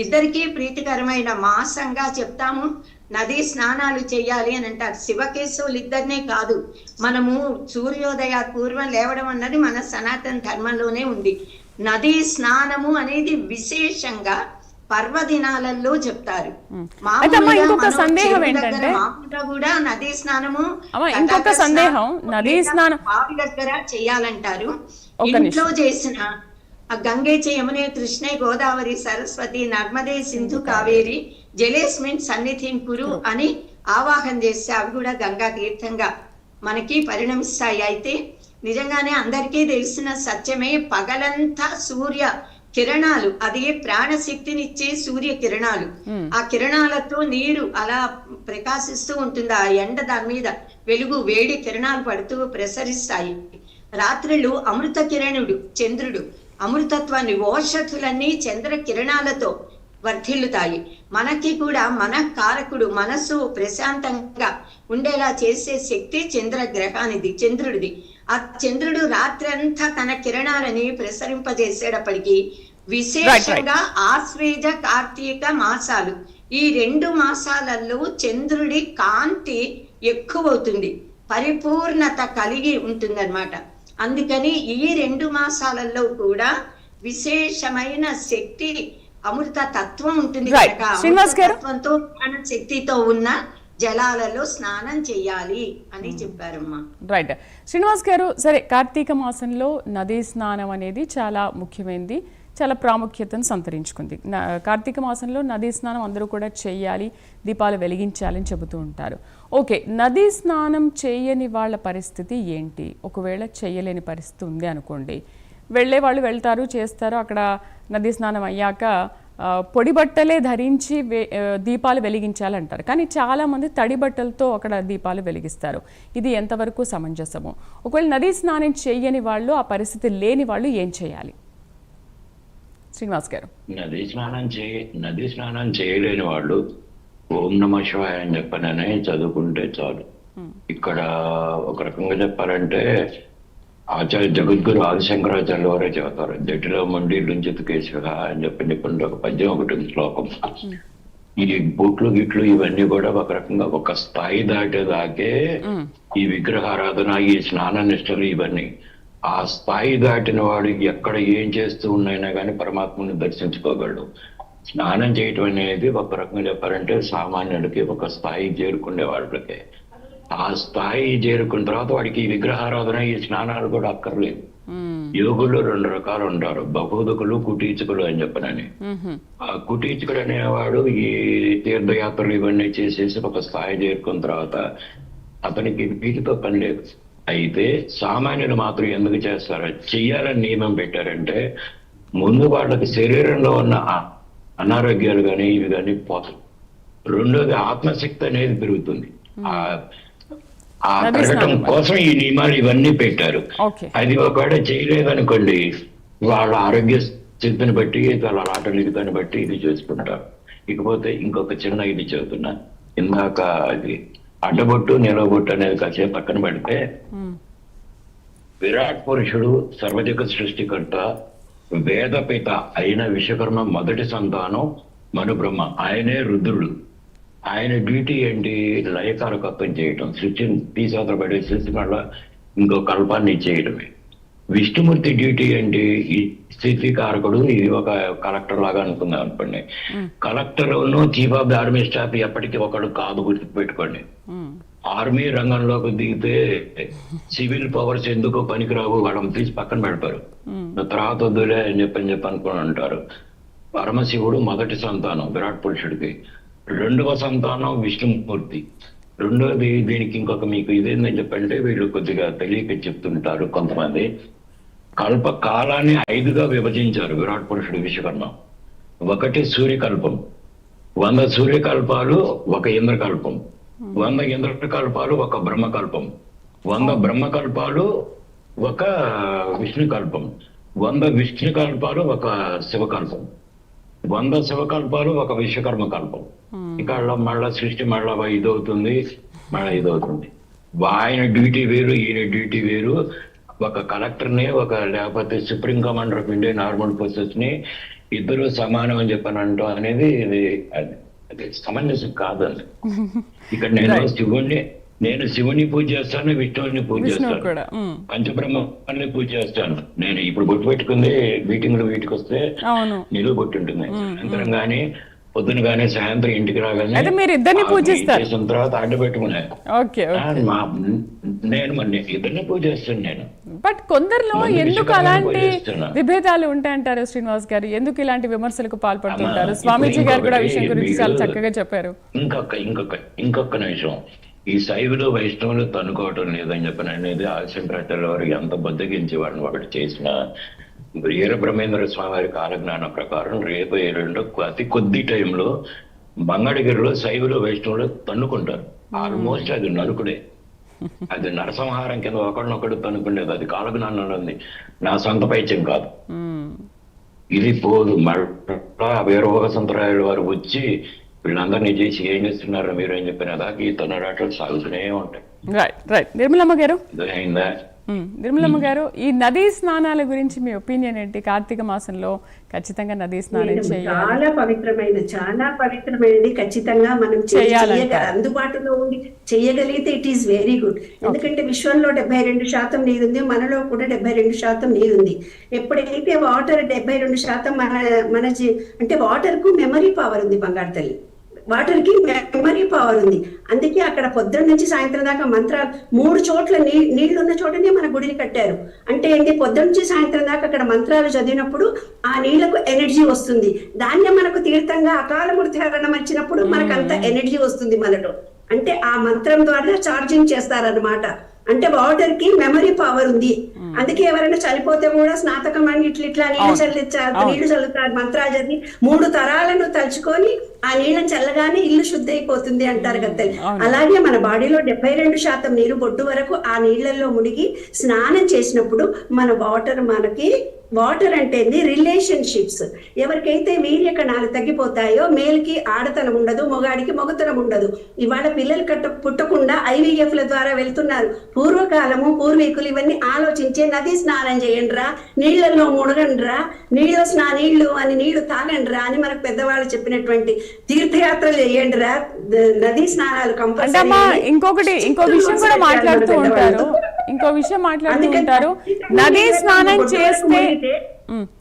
ఇద్దరికీ ప్రీతికరమైన మాసంగా చెప్తాము. నదీ స్నానాలు చేయాలి అని అంటారు. శివకేశవులు ఇద్దరినే కాదు, మనము సూర్యోదయ పూర్వం లేవడం అన్నది మన సనాతన ధర్మంలోనే ఉంది. నదీ స్నానము అనేది విశేషంగా పర్వదినాలలో చెప్తారు. ఇంకొక సందేహం ఏంటంటే కూడా నదీ స్నానము, ఇంకొక సందేహం, నదీ స్నానం బావి దగ్గర చేయాలంటారు. ఇంట్లో చేసిన గంగే చ యమునే కృష్ణే గోదావరి సరస్వతి నర్మదే సింధు కావేరి జలేస్మిన్ సన్నిధిం కురు అని ఆవాహన చేస్తే అవి కూడా గంగా తీర్థంగా మనకి పరిణమిస్తాయి. అయితే నిజంగానే అందరికీ తెలిసిన సత్యమే, పగలంతా సూర్య కిరణాలు, అది ప్రాణశక్తినిచ్చే సూర్య కిరణాలు, ఆ కిరణాలతో నీరు అలా ప్రకాశిస్తూ ఉంటుంది. ఆ ఎండ దాని మీద వెలుగు, వేడి కిరణాలు పడుతూ ప్రసరిస్తాయి. రాత్రులు అమృత కిరణుడు చంద్రుడు అమృతత్వాన్ని, ఓషధులన్నీ చంద్ర కిరణాలతో వర్ధిల్లుతాయి. మనకి కూడా మన కారకుడు, మనస్సు ప్రశాంతంగా ఉండేలా చేసే శక్తి చంద్రగ్రహానిది, చంద్రుడిది. ఆ చంద్రుడు రాత్రి అంతా తన కిరణాలని ప్రసరింపజేసేటప్పటికీ విశేషంగా ఆశ్వేజ కార్తీక మాసాలు, ఈ 2 మాసాలలో చంద్రుడి కాంతి ఎక్కువ అవుతుంది, పరిపూర్ణత కలిగి ఉంటుందన్నమాట. అందుకని ఈ 2 మాసాలలో కూడా విశేషమైన శక్తి, అమృత తత్వం ఉంటుంది. తత్వంతో శక్తితో ఉన్న జలాలలో స్నానం చెయ్యాలి అని చెప్పారమ్మా. రైట్ శ్రీనివాస్ గారు, సరే కార్తీక మాసంలో నదీ స్నానం అనేది చాలా ముఖ్యమైనది, చాలా ప్రాముఖ్యతను సంతరించుకుంది. కార్తీక మాసంలో నదీ స్నానం అందరూ కూడా చేయాలి, దీపాలు వెలిగించాలని చెబుతూ ఉంటారు. ఓకే, నదీ స్నానం చేయని వాళ్ళ పరిస్థితి ఏంటి? ఒకవేళ చేయలేని పరిస్థితి ఉంది అనుకోండి, వెళ్ళే వాళ్ళు వెళ్తారు, చేస్తారు. అక్కడ నదీ స్నానం అయ్యాక పొడి బట్టలే ధరించి దీపాలు వెలిగించాలంటారు. కానీ చాలామంది తడి బట్టలతో అక్కడ దీపాలు వెలిగిస్తారు. ఇది ఎంతవరకు సమంజసము? ఒకవేళ నదీ స్నానం చేయని వాళ్ళు, ఆ పరిస్థితి లేని వాళ్ళు ఏం చేయాలి? శ్రీనివాస్ గారు. నదీ స్నానం చేయలేని వాళ్ళు ఓం నమ శివాయ అని చెప్పననే చదువుకుంటే చాలు. ఇక్కడ ఒక రకంగా చెప్పాలంటే ఆచార్య జగద్గురు ఆదిశంకరాచార్యుల వారే చెబుతారు, జటిలో మండి లుంచితుకేశ్వర అని చెప్పండి ఒక పద్యం, ఒకటి శ్లోకం. ఈ బొట్లు గిట్లు ఇవన్నీ కూడా ఒక రకంగా ఒక స్థాయి దాటేదాకే ఈ విగ్రహారాధన, ఈ స్నాన నిష్టలు ఇవన్నీ, ఆ స్థాయి దాటిన వాడు ఎక్కడ ఏం చేస్తూ ఉన్నాయినా కానీ పరమాత్మని దర్శించుకోగలడు. స్నానం చేయటం అనేది ఒక రకంగా చెప్పాలంటే సామాన్యుడికి ఒక స్థాయి చేరుకునే వాళ్ళకే. ఆ స్థాయి చేరుకున్న తర్వాత వాడికి ఈ విగ్రహారాధన, ఈ స్నానాలు కూడా అక్కర్లేదు. యోగులు 2 రకాలు ఉంటారు, బహుదుకులు, కుటీచకులు అని చెప్పనని. ఆ కుటీచకుడు అనేవాడు ఈ తీర్థయాత్రలు ఇవన్నీ చేసేసి ఒక స్థాయి చేరుకున్న తర్వాత అతనికి వీటితో పని లేదు. అయితే సామాన్యులు మాత్రం ఎందుకు చేస్తారో, చెయ్యాలని నియమం పెట్టారంటే ముందు వాళ్ళకి శరీరంలో ఉన్న అనారోగ్యాలు కానీ ఇవి కానీ పోతాయి. రెండోది ఆత్మశక్తి అనేది పెరుగుతుంది. ఆ ఆ నదీ పెరగటం స్నానం వల్ల. కోసం ఈ నియమాలు ఇవన్నీ పెట్టారు. ఓకే. అది ఒకవేళ చేయలేదనుకోండి, వాళ్ళ ఆరోగ్య స్థితిని బట్టి, వాళ్ళ ఆట నిధిని బట్టి ఇది చేసుకుంటారు. ఇకపోతే ఇంకొక చిన్న ఇది చెబుతున్నా. ఇందాక అది అడ్డబొట్టు నిలబొట్టు అనేది కాసేపు పక్కన పెడితే, విరాట్ పురుషుడు సర్వజగ సృష్టికర్త వేదపిత అయిన విశ్వకర్మ మొదటి సంతానం మనుబ్రహ్మ. ఆయనే రుద్రుడు. ఆయన డ్యూటీ ఏంటి? లయకారకత్వం చేయటం, సృష్టిని తీసాతర పడే సృష్టి వల్ల ఇంకో కల్పాన్ని చేయడమే. విష్ణుమూర్తి డ్యూటీ ఏంటి? ఈ స్థితి కారకుడు. ఇది ఒక కలెక్టర్ లాగా అనుకుందాం అనుకోండి. Collector chief of the army staff ఎప్పటికీ ఒకడు కాదు, గుర్తుపెట్టుకోండి. ఆర్మీ రంగంలోకి దిగితే సివిల్ పవర్స్ ఎందుకు పనికిరావు, వాళ్ళని తీసి పక్కన పెడతారు. తర్వాత వద్దులే అని చెప్పని అనుకుని అంటారు. పరమశివుడు మొదటి సంతానం విరాట్ పురుషుడికి. రెండవ సంతానం విష్ణుమూర్తి. రెండోది దీనికి ఇంకొక మీకు ఇదేందని చెప్పంటే, వీళ్ళు కొద్దిగా తెలియక చెప్తుంటారు కొంతమంది. కల్ప కాలాన్ని 5గా విభజించారు విరాట్ పురుషుడు విశ్వకర్మ. ఒకటి సూర్యకల్పం. 100 సూర్యకల్పాలు ఒక ఇంద్రకల్పం. 100 ఇంద్రకల్పాలు ఒక బ్రహ్మకల్పం. 100 బ్రహ్మకల్పాలు ఒక విష్ణుకల్పం. 100 విష్ణుకల్పాలు ఒక శివకల్పం. 100 శివకల్పాలు ఒక విశ్వకర్మ కల్పం. ఇక్కడ మళ్ళా సృష్టి మళ్ళా ఇదవుతుంది. ఆయన డ్యూటీ వేరు, ఈయన డ్యూటీ వేరు. ఒక కలెక్టర్ని, లేకపోతే supreme commander of Indian armed forces ని ఇద్దరు సమానం అని చెప్పని అంటాం అనేది అది సమంజసం కాదండి. ఇక్కడ నేను శివుని పూజ చేస్తాను, విష్ణువుని పూజ చేస్తాను, పంచబ్రహ్మాన్ని పూజ చేస్తాను. నేను ఇప్పుడు బొట్టు పెట్టుకుంది వీటికి వస్తే నిలువ బొట్టు ఉంటుంది. సాయంత్రం గానీ పొద్దున గానీ సాయంత్రం ఇంటికి రాగానే మీరు ఇద్దరిని పూజిస్తారు. తర్వాత అడ్డు పెట్టుకున్నా నేను ఇద్దరిని పూజ చేస్తాను నేను. బట్ కొందరిలో ఎందుకు అలాంటి విభేదాలు ఉంటాయంటారు శ్రీనివాస్ గారు? ఎందుకు ఇలాంటి విమర్శలకు పాల్పడుతుంటారు? స్వామీజీ గారు కూడా విషయం గురించి చాలా చక్కగా చెప్పారు. ఇంకొక నిమిషం. ఈ శైవులు వైష్ణవులు తన్నుకోవటం లేదని చెప్పని అనేది ఆదిశంకరాచార్యుల వారు ఎంత బద్దగించి వాడిని ఒకటి చేసిన వీరబ్రహ్మేంద్ర స్వామి వారి కాలజ్ఞానం ప్రకారం రేపు ఎల్లుండో అతి కొద్ది టైంలో మంగళగిరిలో శైవులు వైష్ణవులు తన్నుకుంటారు. ఆల్మోస్ట్ అది నలుకుడే. అది నరసంహారం కింద ఒకడినొకడు తన్నుకుండేది. అది కాలజ్ఞానంలో ఉంది, నా సొంత పైత్యం కాదు. ఇది పోదు. మళ్ళా వీరభోగసంతరాయుల వారు వచ్చి వీళ్ళందరినీ చేసి ఏం చేస్తున్నారు మీరు అని చెప్పిన దాకా ఈ తొన్నడాటలు సాగుతూనే ఉంటాయి. రైట్. నిర్మలమ్మ గారు, అయిందా? నిర్మలమ్మ గారు, ఈ నదీ స్నానాల గురించి మీ ఒపీనియన్ ఏంటి? కార్తీక మాసంలో ఖచ్చితంగా నదీ స్నానం చేయాలి. చాలా పవిత్రమైనది. ఖచ్చితంగా మనం చేయాలి. అందుబాటులో ఉండి చేయగలిగితే ఇట్ ఈస్ వెరీ గుడ్. ఎందుకంటే విశ్వంలో 72% నీరు ఉంది, మనలో కూడా 72% నీరు ఉంది. ఎప్పుడైతే వాటర్ 72% మన అంటే వాటర్ కు మెమరీ పవర్ ఉంది. బంగారు తల్లి వాటర్ కి మెమరీ పవర్ ఉంది. అందుకే అక్కడ పొద్దున్న నుంచి సాయంత్రం దాకా మంత్రాలు 3 చోట్ల నీళ్లు ఉన్న చోటనే మన గుడిని కట్టారు. అంటే ఏంటి? పొద్దున్న నుంచి సాయంత్రం దాకా అక్కడ మంత్రాలు చదివినప్పుడు ఆ నీళ్లకు ఎనర్జీ వస్తుంది. దాన్నే మనకు తీర్థంగా అకాల మృత్యుహరణం వచ్చినప్పుడు మనకు అంత ఎనర్జీ వస్తుంది మనలో. అంటే ఆ మంత్రం ద్వారా ఛార్జింగ్ చేస్తారనమాట. అంటే వాటర్ కి మెమరీ పవర్ ఉంది. అందుకే ఎవరైనా చనిపోతే కూడా స్నాతకం అని ఇట్లా నీళ్లు చల్లుతారు. మంత్రాలు చదివి 3 తరాలను తలుచుకొని ఆ నీళ్ళని చల్లగానే ఇల్లు శుద్ధి అయిపోతుంది అంటారు కదా. అలాగే మన బాడీలో 72% నీరు బొడ్డు వరకు ఆ నీళ్లలో మునిగి స్నానం చేసినప్పుడు మన వాటర్ అంటే రిలేషన్షిప్స్. ఎవరికైతే వీర్య కణాలు తగ్గిపోతాయో మేల్కి ఆడతనం ఉండదు, మొగాడికి మొగతనం ఉండదు. ఇవాళ పిల్లలు పుట్టకుండా IVF ల ద్వారా వెళ్తున్నారు. పూర్వీకులు ఇవన్నీ ఆలోచించే నదీ స్నానం చేయండిరా, నీళ్లలో మునగండిరా, నీళ్లు అని నీళ్లు తాగండిరా అని మనకు పెద్దవాళ్ళు చెప్పినటువంటి తీర్థయాత్రలు చేయండిరా, నదీ స్నానాలు కంపల్సరీ. ఇంకో విషయం కూడా మాట్లాడుతూ ఉంటారు.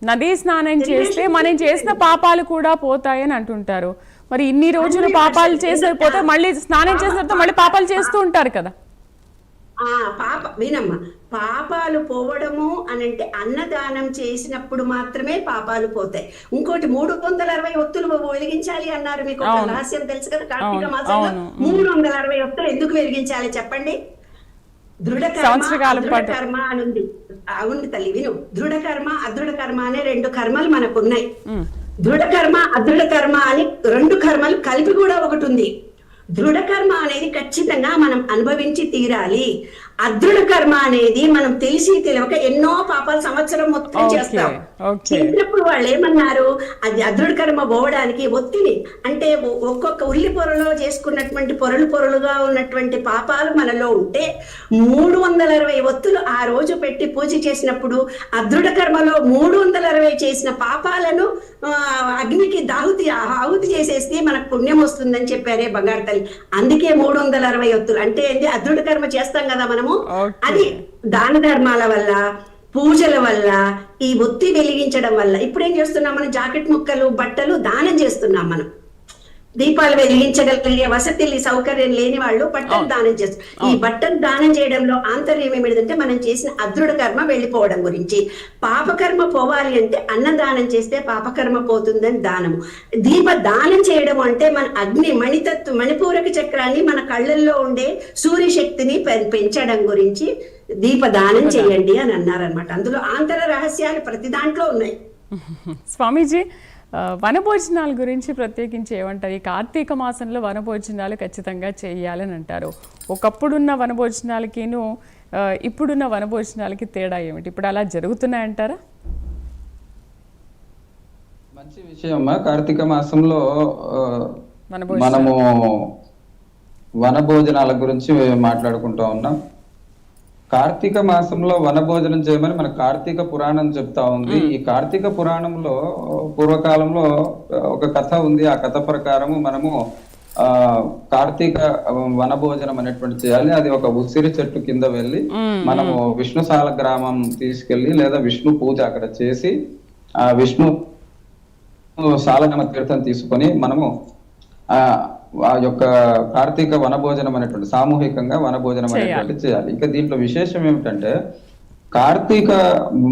నదీ స్నానం చేస్తే మనం చేసిన పాపాలు కూడా పోతాయని అంటుంటారు. మరి ఇన్ని రోజులు పాపాలు చేసేపోతే మళ్ళీ స్నానం చేసిన తర్వాత మళ్ళీ పాపాలు చేస్తూ ఉంటారు కదా. వినమ్మా, పాపాలు పోవడము అని అంటే అన్నదానం చేసినప్పుడు మాత్రమే పాపాలు పోతాయి. ఇంకోటి 360 ఒత్తులు వెలిగించాలి అన్నారు. మీకు ఒక రహస్యం తెలుసు కదా, కార్తీక మాసంలో 360 ఒత్తులు ఎందుకు వెలిగించాలి చెప్పండి? దృఢకర్మ అని ఉంది. అవును తల్లి, విను. దృఢకర్మ అదృఢ కర్మ అనే 2 కర్మలు మనకు ఉన్నాయి. దృఢకర్మ అదృఢ కర్మ అని 2 కర్మలు కలిపి కూడా ఒకటి ఉంది. దృఢ కర్మ అనేది ఖచ్చితంగా మనం అనుభవించి తీరాలి. అదృఢ కర్మ అనేది మనం తెలిసి తెలియక ఎన్నో పాపాలు సంవత్సరం మొత్తం చేస్తాం. చేసినప్పుడు వాళ్ళు ఏమన్నారు, అది అదృఢ కర్మ పోవడానికి ఒత్తిడి అంటే ఒక్కొక్క ఉల్లి పొరలో చేసుకున్నటువంటి పొరలుగా ఉన్నటువంటి పాపాలు మనలో ఉంటే 360 ఒత్తులు ఆ రోజు పెట్టి పూజ చేసినప్పుడు అదృఢ కర్మలో 360 చేసిన పాపాలను అగ్నికి ఆహుతి చేసేస్తే మనకు పుణ్యం వస్తుందని చెప్పారే బంగారు తల్లి. అందుకే 360 ఒత్తులు అంటే ఏంటి, అదృఢ కర్మ చేస్తాం కదా మనము, అది దాన ధర్మాల వల్ల, పూజల వల్ల, ఈ ఒత్తి వెలిగించడం వల్ల. ఇప్పుడు ఏం చేస్తున్నాం మనం, జాకెట్ ముక్కలు బట్టలు దానం చేస్తున్నాం. మనం దీపాలు వెలిగించగలిగే వసతి సౌకర్యం లేని వాళ్ళు బట్టలు దానం చేస్తారు. ఈ బట్టలు దానం చేయడంలో ఆంతర్యం ఏమిటంటే మనం చేసిన అదృఢ కర్మ వెళ్ళిపోవడం గురించి. పాపకర్మ పోవాలి అంటే అన్నదానం చేస్తే పాపకర్మ పోతుందని దానము. దీప దానం చేయడం అంటే మన అగ్ని మణిపూరక చక్రాన్ని మన కళ్ళల్లో ఉండే సూర్యశక్తిని పెంచడం గురించి దీపదానం చేయండి అని అన్నారనమాట. అందులో ఆంతర రహస్యాలు ప్రతి దాంట్లో ఉన్నాయి. స్వామీజీ, వనభోజనాల గురించి ప్రత్యేకించి ఏమంటారు? ఈ కార్తీక మాసంలో వనభోజనాలు ఖచ్చితంగా చేయాలని అంటారు. ఒకప్పుడున్న వనభోజనాలకిను ఇప్పుడున్న వనభోజనాలకి తేడా ఏమిటి? ఇప్పుడు అలా జరుగుతున్నాయంటారా? మంచి విషయం. కార్తీక మాసంలో మనము వనభోజనాల గురించి మాట్లాడుకుంటూ ఉన్నాం. కార్తీక మాసంలో వనభోజనం చేయమని మన కార్తీక పురాణం చెప్తా ఉంది. ఈ కార్తీక పురాణంలో పూర్వకాలంలో ఒక కథ ఉంది. ఆ కథ ప్రకారము మనము కార్తీక వనభోజనం అనేటువంటి చేయాలి. అది ఒక ఉసిరి చెట్టు కింద వెళ్ళి మనము విష్ణుశాల గ్రామం తీసుకెళ్లి లేదా విష్ణు పూజ అక్కడ చేసి ఆ విష్ణు శాలగ్రామ తీర్థం తీసుకొని మనము ఆ యొక్క కార్తీక వనభోజనం అనేటువంటి సామూహికంగా వనభోజనం అనేటువంటి చేయాలి. ఇంకా దీంట్లో విశేషం ఏమిటంటే కార్తీక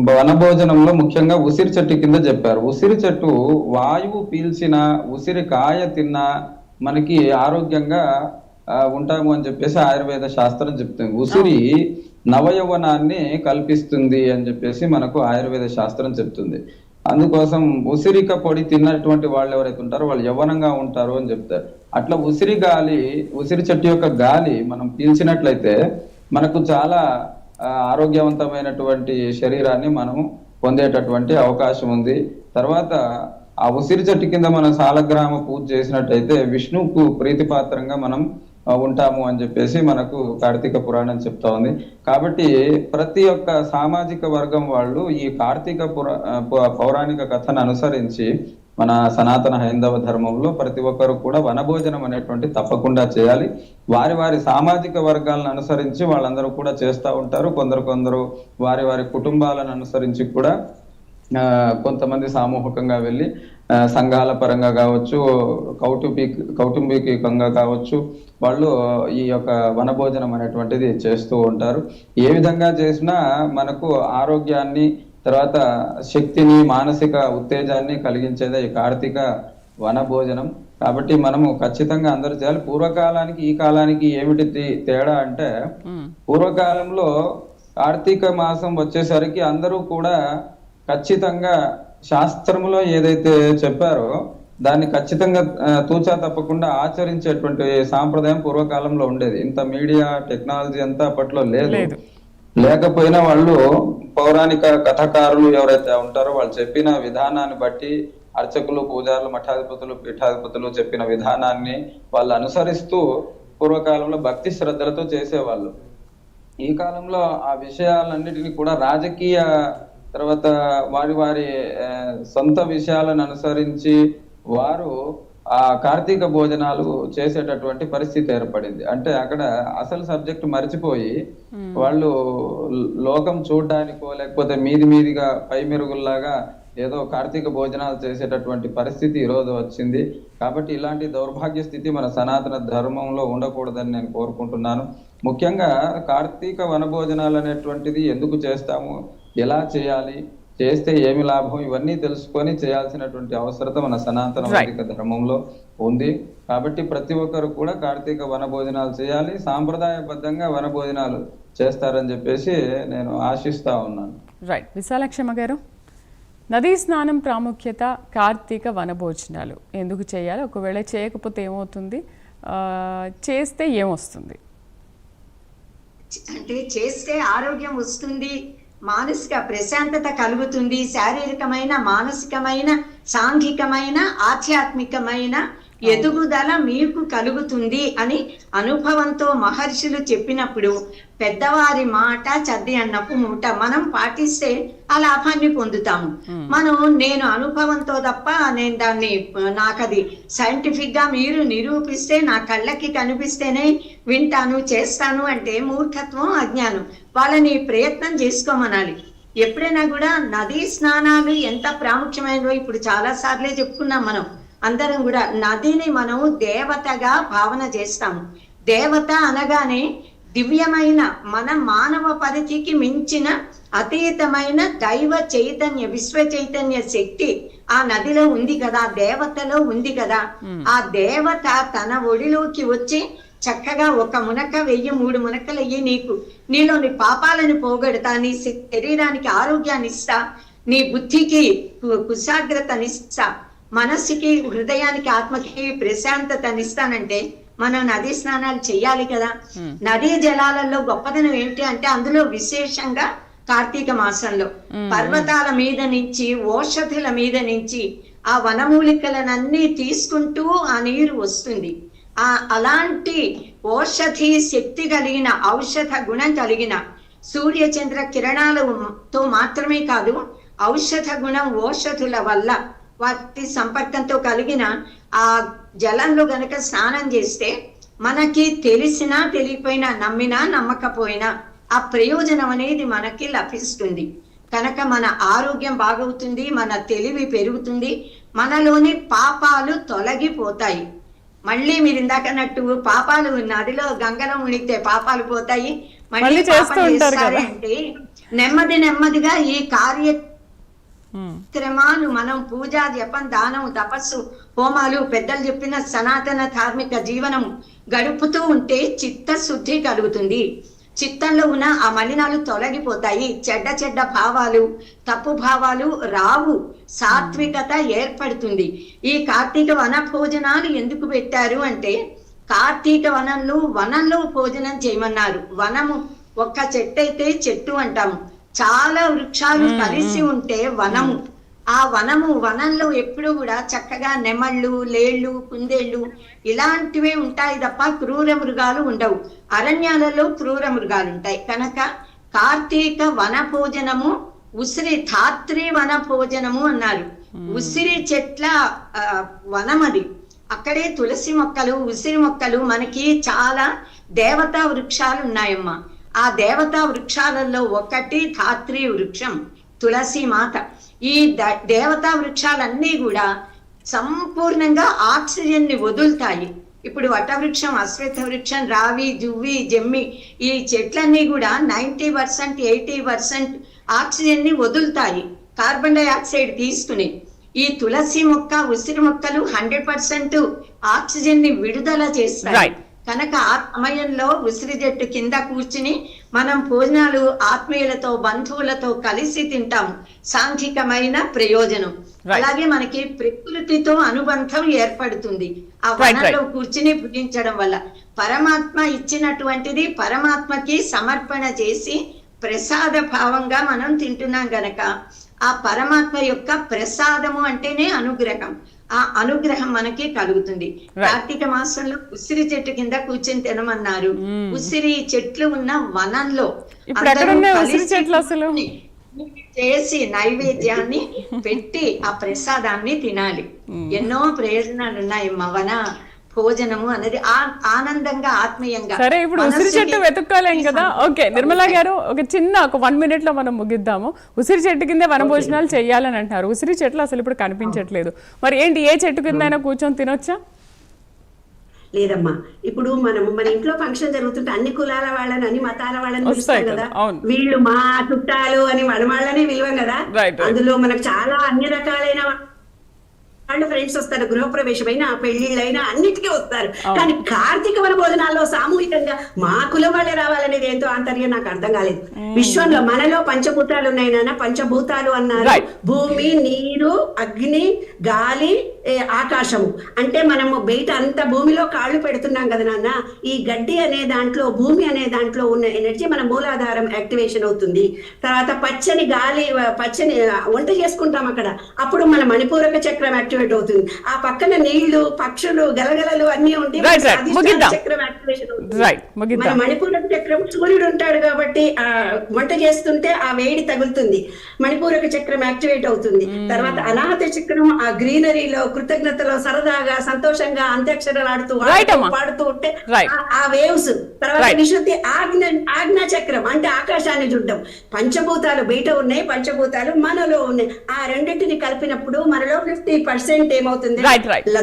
వనభోజనంలో ముఖ్యంగా ఉసిరి చెట్టు కింద చెప్పారు. ఉసిరి చెట్టు వాయువు పీల్చిన, ఉసిరి కాయ తిన్నా మనకి ఆరోగ్యంగా ఉంటాము అని చెప్పేసి ఆయుర్వేద శాస్త్రం చెప్తుంది. ఉసిరి నవయవనాన్ని కల్పిస్తుంది అని చెప్పేసి మనకు ఆయుర్వేద శాస్త్రం చెప్తుంది. అందుకోసం ఉసిరిక పొడి తిన్నటువంటి వాళ్ళు ఎవరైతే ఉంటారో వాళ్ళు యవ్వనంగా ఉంటారు అని చెప్తారు. అట్లా ఉసిరి చెట్టు యొక్క గాలి మనం పీల్చినట్లయితే మనకు చాలా ఆరోగ్యవంతమైనటువంటి శరీరాన్ని మనం పొందేటటువంటి అవకాశం ఉంది. తర్వాత ఆ ఉసిరి చెట్టు కింద మనం శాలగ్రామ పూజ చేసినట్టయితే విష్ణువుకు ప్రీతిపాత్రంగా మనం ఉంటాము అని చెప్పేసి మనకు కార్తీక పురాణం చెప్తా ఉంది. కాబట్టి ప్రతి ఒక్క సామాజిక వర్గం వాళ్ళు ఈ కార్తీక పౌరాణిక కథను అనుసరించి మన సనాతన హైందవ ధర్మంలో ప్రతి ఒక్కరు కూడా వనభోజనం అనేటువంటి తప్పకుండా చేయాలి. వారి వారి సామాజిక వర్గాలను అనుసరించి వాళ్ళందరూ కూడా చేస్తూ ఉంటారు. కొందరు వారి వారి కుటుంబాలను అనుసరించి కూడా కొంతమంది సామూహికంగా వెళ్ళి సంఘాల పరంగా కావచ్చు, కౌటుంబికంగా కావచ్చు, వాళ్ళు ఈ యొక్క వనభోజనం అనేటువంటిది చేస్తూ ఉంటారు. ఏ విధంగా చేసినా మనకు ఆరోగ్యాన్ని, తర్వాత శక్తిని, మానసిక ఉత్తేజాన్ని కలిగించేదే ఈ కార్తీక వనభోజనం. కాబట్టి మనము ఖచ్చితంగా అందరూ చేయాలి. పూర్వకాలానికి ఈ కాలానికి ఏమిటి తేడా అంటే, పూర్వకాలంలో కార్తీక మాసం వచ్చేసరికి అందరూ కూడా ఖచ్చితంగా శాస్త్రములో ఏదైతే చెప్పారో దాన్ని ఖచ్చితంగా తూచా తప్పకుండా ఆచరించేటువంటి సాంప్రదాయం పూర్వకాలంలో ఉండేది. ఇంత మీడియా టెక్నాలజీ అంతా అప్పట్లో లేదు. లేకపోయినా వాళ్ళు పౌరాణిక కథకారులు ఎవరైతే ఉంటారో వాళ్ళు చెప్పిన విధానాన్ని బట్టి అర్చకులు, పూజారులు, మఠాధిపతులు, పీఠాధిపతులు చెప్పిన విధానాన్ని వాళ్ళు అనుసరిస్తూ పూర్వకాలంలో భక్తి శ్రద్ధలతో చేసేవాళ్ళు. ఈ కాలంలో ఆ విషయాలన్నిటినీ కూడా రాజకీయ, తర్వాత వారి వారి సొంత విషయాలను అనుసరించి వారు ఆ కార్తీక భోజనాలు చేసేటటువంటి పరిస్థితి ఏర్పడింది. అంటే అక్కడ అసలు సబ్జెక్ట్ మర్చిపోయి వాళ్ళు లోకం చూడడానికో లేకపోతే మీదిగా పై మెరుగుల్లాగా ఏదో కార్తీక భోజనాలు చేసేటటువంటి పరిస్థితి ఈరోజు వచ్చింది. కాబట్టి ఇలాంటి దౌర్భాగ్య స్థితి మన సనాతన ధర్మంలో ఉండకూడదని నేను కోరుకుంటున్నాను. ముఖ్యంగా కార్తీక వనభోజనాలు అనేటువంటిది ఎందుకు చేస్తాము, ఎలా చేయాలి, చేస్తే ఏమి లాభం, ఇవన్నీ తెలుసుకొని చేయాల్సినటువంటి అవసరత మన సనాతన వైదిక ధర్మంలో ఉంది. కాబట్టి ప్రతి ఒక్కరు కూడా కార్తీక వనభోజనాలు చేయాలి, సాంప్రదాయబద్ధంగా వనభోజనాలు చేస్తారని చెప్పేసి నేను ఆశిస్తా ఉన్నాను. రైట్. విశాలక్షమ్మ గారు, నదీ స్నానం ప్రాముఖ్యత, కార్తీక వనభోజనాలు ఎందుకు చేయాలి, ఒకవేళ చేయకపోతే ఏమవుతుంది, చేస్తే ఏమొస్తుంది? అంటే చేస్తే ఆరోగ్యం వస్తుంది, మానసిక ప్రశాంతత కలుగుతుంది, శారీరకమైన, మానసికమైన, సాంఘికమైన, ఆధ్యాత్మికమైన ఎదుగుదల మీకు కలుగుతుంది అని అనుభవంతో మహర్షులు చెప్పినప్పుడు పెద్దవారి మాట చద్ది అన్నపు మూట మనం పాటిస్తే ఆ లాభాన్ని పొందుతాము. నేను అనుభవంతో తప్ప నేను దాన్ని నాకది సైంటిఫిక్ గా మీరు నిరూపిస్తే నా కళ్ళకి కనిపిస్తేనే వింటాను చేస్తాను అంటే మూర్ఖత్వం, అజ్ఞానం. వాళ్ళని ప్రయత్నం చేసుకోమనాలి. ఎప్పుడైనా కూడా నదీ స్నానాలు ఎంత ప్రాముఖ్యమైనవో ఇప్పుడు చాలా సార్లే చెప్పుకున్నాం. మనం అందరం కూడా నదిని మనం దేవతగా భావన చేస్తాము. దేవత అనగానే దివ్యమైన, మన మానవ పరిధికి మించిన అతీతమైన దైవ చైతన్య, విశ్వ చైతన్య శక్తి ఆ నదిలో ఉంది కదా, దేవతలో ఉంది కదా. ఆ దేవత తన ఒడిలోకి వచ్చి చక్కగా 1 మునక వెయ్యి 3 మునకలు అయ్యి నీలోని పాపాలను పోగొడతా, నీ శరీరానికి ఆరోగ్యాన్ని ఇస్తా, నీ బుద్ధికి కుశాగ్రతనిస్తా, మనస్సుకి, హృదయానికి, ఆత్మకి ప్రశాంతతనిస్తానంటే మనం నదీ స్నానాలు చెయ్యాలి కదా. నదీ జలాలలో గొప్పదనం ఏమిటి అంటే అందులో విశేషంగా కార్తీక మాసంలో పర్వతాల మీద నుంచి, ఓషధుల మీద నుంచి ఆ వనమూలికలనన్నీ తీసుకుంటూ ఆ నీరు వస్తుంది. అలాంటి ఓషధి శక్తి కలిగిన, ఔషధ గుణం కలిగిన, సూర్య చంద్ర కిరణాలతో మాత్రమే కాదు, ఔషధ గుణం ఓషధుల వల్ల వాటి సంపర్కంతో కలిగిన ఆ జలంలో గనక స్నానం చేస్తే మనకి తెలిసినా తెలియపోయినా, నమ్మినా నమ్మకపోయినా ఆ ప్రయోజనం అనేది మనకి లభిస్తుంది. కనుక మన ఆరోగ్యం బాగవుతుంది, మన తెలివి పెరుగుతుంది, మనలోని పాపాలు తొలగిపోతాయి. మళ్ళీ మీరు ఇందాకన్నట్టు పాపాలు నదిలో గంగలో మునిగితే పాపాలు పోతాయి, మళ్ళీ చేస్తారంటే నెమ్మది నెమ్మదిగా ఈ కార్యక్రమాలు మనం పూజ, జపం, దానం, తపస్సు, హోమాలు, పెద్దలు చెప్పిన సనాతన ధార్మిక జీవనం గడుపుతూ ఉంటే చిత్తశుద్ధి కలుగుతుంది. చిత్తంలో ఉన్న ఆ మలినాలు తొలగిపోతాయి, చెడ్డ భావాలు, తప్పు భావాలు రావు, సాత్వికత ఏర్పడుతుంది. ఈ కార్తీక వన భోజనాలు ఎందుకు పెట్టారు అంటే కార్తీక వనంలో భోజనం చేయమన్నారు. వనము ఒక్క చెట్టు అయితే చెట్టు అంటాము, చాలా వృక్షాలు కలిసి ఉంటే వనము. ఆ వనంలో ఎప్పుడు కూడా చక్కగా నెమళ్ళు, లేళ్ళు, కుందేళ్ళు ఇలాంటివే ఉంటాయి తప్ప క్రూర మృగాలు ఉండవు. అరణ్యాలలో క్రూర మృగాలు ఉంటాయి. కనుక కార్తీక వన భోజనము ఉసిరి ధాత్రి వన భోజనము అన్నారు. ఉసిరి చెట్ల వనమది. అక్కడే తులసి మొక్కలు, ఉసిరి మొక్కలు, మనకి చాలా దేవతా వృక్షాలు ఉన్నాయమ్మా. ఆ దేవతా వృక్షాలలో ఒకటి ధాత్రి వృక్షం, తులసి మాత. ఈ దేవతా వృక్షాలన్నీ కూడా సంపూర్ణంగా ఆక్సిజన్ ని వదులుతాయి. ఇప్పుడు వటవృక్షం, అశ్వత్థ వృక్షం, రావి, జువ్వి, జమ్మి ఈ చెట్లన్నీ కూడా 90% 80% ఆక్సిజన్ ని వదులుతాయి, కార్బన్ డైఆక్సైడ్ తీసుకుని. ఈ తులసి మొక్క, ఉసిరి మొక్కలు 100% ఆక్సిజన్ ని విడుదల చేస్తాయి. కనుక ఆ సమయంలో ఉసిరి చెట్టు కింద కూర్చుని మనం భోజనాలు ఆత్మీయులతో, బంధువులతో కలిసి తింటాము. సాంఘికమైన ప్రయోజనం. అలాగే మనకి ప్రకృతితో అనుబంధం ఏర్పడుతుంది ఆ వనంలో కూర్చుని భుజించడం వల్ల. పరమాత్మ ఇచ్చినటువంటిది పరమాత్మకి సమర్పణ చేసి ప్రసాద భావంగా మనం తింటున్నాం గనక ఆ పరమాత్మ యొక్క ప్రసాదము అంటేనే అనుగ్రహం. ఆ అనుగ్రహం మనకి కలుగుతుంది. కార్తీక మాసంలో ఉసిరి చెట్టు కింద కూర్చొని తినమన్నారు. ఉసిరి చెట్లు ఉన్న వనంలో చేసి నైవేద్యాన్ని పెట్టి ఆ ప్రసాదాన్ని తినాలి. ఎన్నో ప్రయోజనాలు ఉన్నాయి వన భోజనము అనేది. ఆనందంగా, ఆత్మీయంగా. సరే, ఇప్పుడు ఉసిరి చెట్టు వెతుక్కోలేం కదా. ఓకే నిర్మలా గారు, ఒక 1 minute లో మనం ముగిద్దాము. ఉసిరి చెట్టు కింద వన భోజనాలు చెయ్యాలని అంటారు. ఉసిరి చెట్లు అసలు ఇప్పుడు కనిపించట్లేదు. మరి ఏంటి, ఏ చెట్టు కింద అయినా కూర్చొని తినొచ్చా? లేదమ్మా, ఇప్పుడు మన ఇంట్లో ఫంక్షన్ జరుగుతుంటే అన్ని కులాల వాళ్ళని, అన్ని మతాల వాళ్ళని పిలుస్తాం కదా. వీళ్ళు మా చుట్టాలు అని వాళ్ళనే విలువం కదా. అందులో మనకు చాలా అన్ని రకాలైన వాళ్ళు ఫ్రెండ్స్ వస్తారు. గృహప్రవేశమైనా, పెళ్లిళ్ళైనా అన్నిటికీ వస్తారు. కానీ కార్తీక వన భోజనాల్లో సామూహికంగా మా కులం వాళ్ళే రావాలనేది ఏంటో ఆంతర్యం నాకు అర్థం కాలేదు. విశ్వంలో మనలో పంచభూతాలు ఉన్నాయి నాన్న, పంచభూతాలు అన్నారు. భూమి, నీరు, అగ్ని, గాలి, ఆకాశము. అంటే మనము బయట అంత భూమిలో కాళ్ళు పెడుతున్నాం కదా నాన్న, ఈ గడ్డి అనే దాంట్లో, భూమి అనే దాంట్లో ఉన్న ఎనర్జీ మన మూలాధారం యాక్టివేషన్ అవుతుంది. తర్వాత పచ్చని గాలి, పచ్చని వంట చేసుకుంటాం అక్కడ, అప్పుడు మన మణిపూరక చక్రం యాక్టివేట్ అవుతుంది. ఆ పక్కన నీళ్లు, పక్షులు, గలగలలు అన్ని ఉండి చక్రం యాక్టివేషన్ అవుతుంది. మన మణిపూరక చక్రం సూర్యుడు ఉంటాడు కాబట్టి ఆ వంట చేస్తుంటే ఆ వేడి తగులుతుంది, మణిపూరక చక్రం యాక్టివేట్ అవుతుంది. తర్వాత అనాహత చక్రం ఆ గ్రీనరీలో, కృతజ్ఞతలో, సరదాగా సంతోషంగా అంత్యాక్షరాలు ఆడుతూ పాడుతూ ఉంటే ఆ వేవ్స్. తర్వాత విశుద్ధి ఆజ్ఞా చక్రం అంటే ఆకాశాన్ని చూడడం. పంచభూతాలు బయట ఉన్నాయి, పంచభూతాలు మనలో ఉన్నాయి. ఆ రెండింటిని కలిపినప్పుడు మనలో 50% ఏమవుతుంది?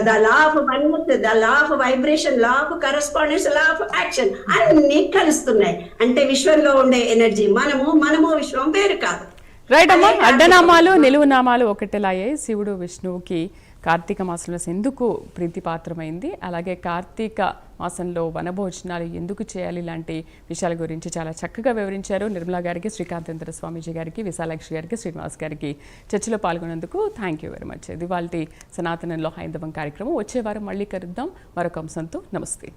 The law of oneness, the law of vibration, law of correspondence, law of action అన్ని కలుస్తున్నాయి. అంటే విశ్వంలో ఉండే ఎనర్జీ మనము విశ్వం వేరు కాదు. రైట్ అమ్మా. అడ్డనామాలు నిలువు నామాలు ఒకటేలాయే. శివుడు విష్ణువుకి కార్తీక మాసంలో ఎందుకు ప్రీతిపాత్రమైంది, అలాగే కార్తీక మాసంలో వనభోజనాలు ఎందుకు చేయాలి, ఇలాంటి విషయాల గురించి చాలా చక్కగా వివరించారు. నిర్మలా గారికి, శ్రీకాంతేంద్ర స్వామీజీ గారికి, విశాలాక్షి గారికి, శ్రీనివాస్ గారికి చర్చలో పాల్గొన్నందుకు థ్యాంక్ యూ వెరీ మచ్. ఇది వాళ్ళ సనాతనంలో హైందవం కార్యక్రమం. వచ్చే వారం మళ్ళీ కలుద్దాం మరొక అంశంతో. నమస్తే.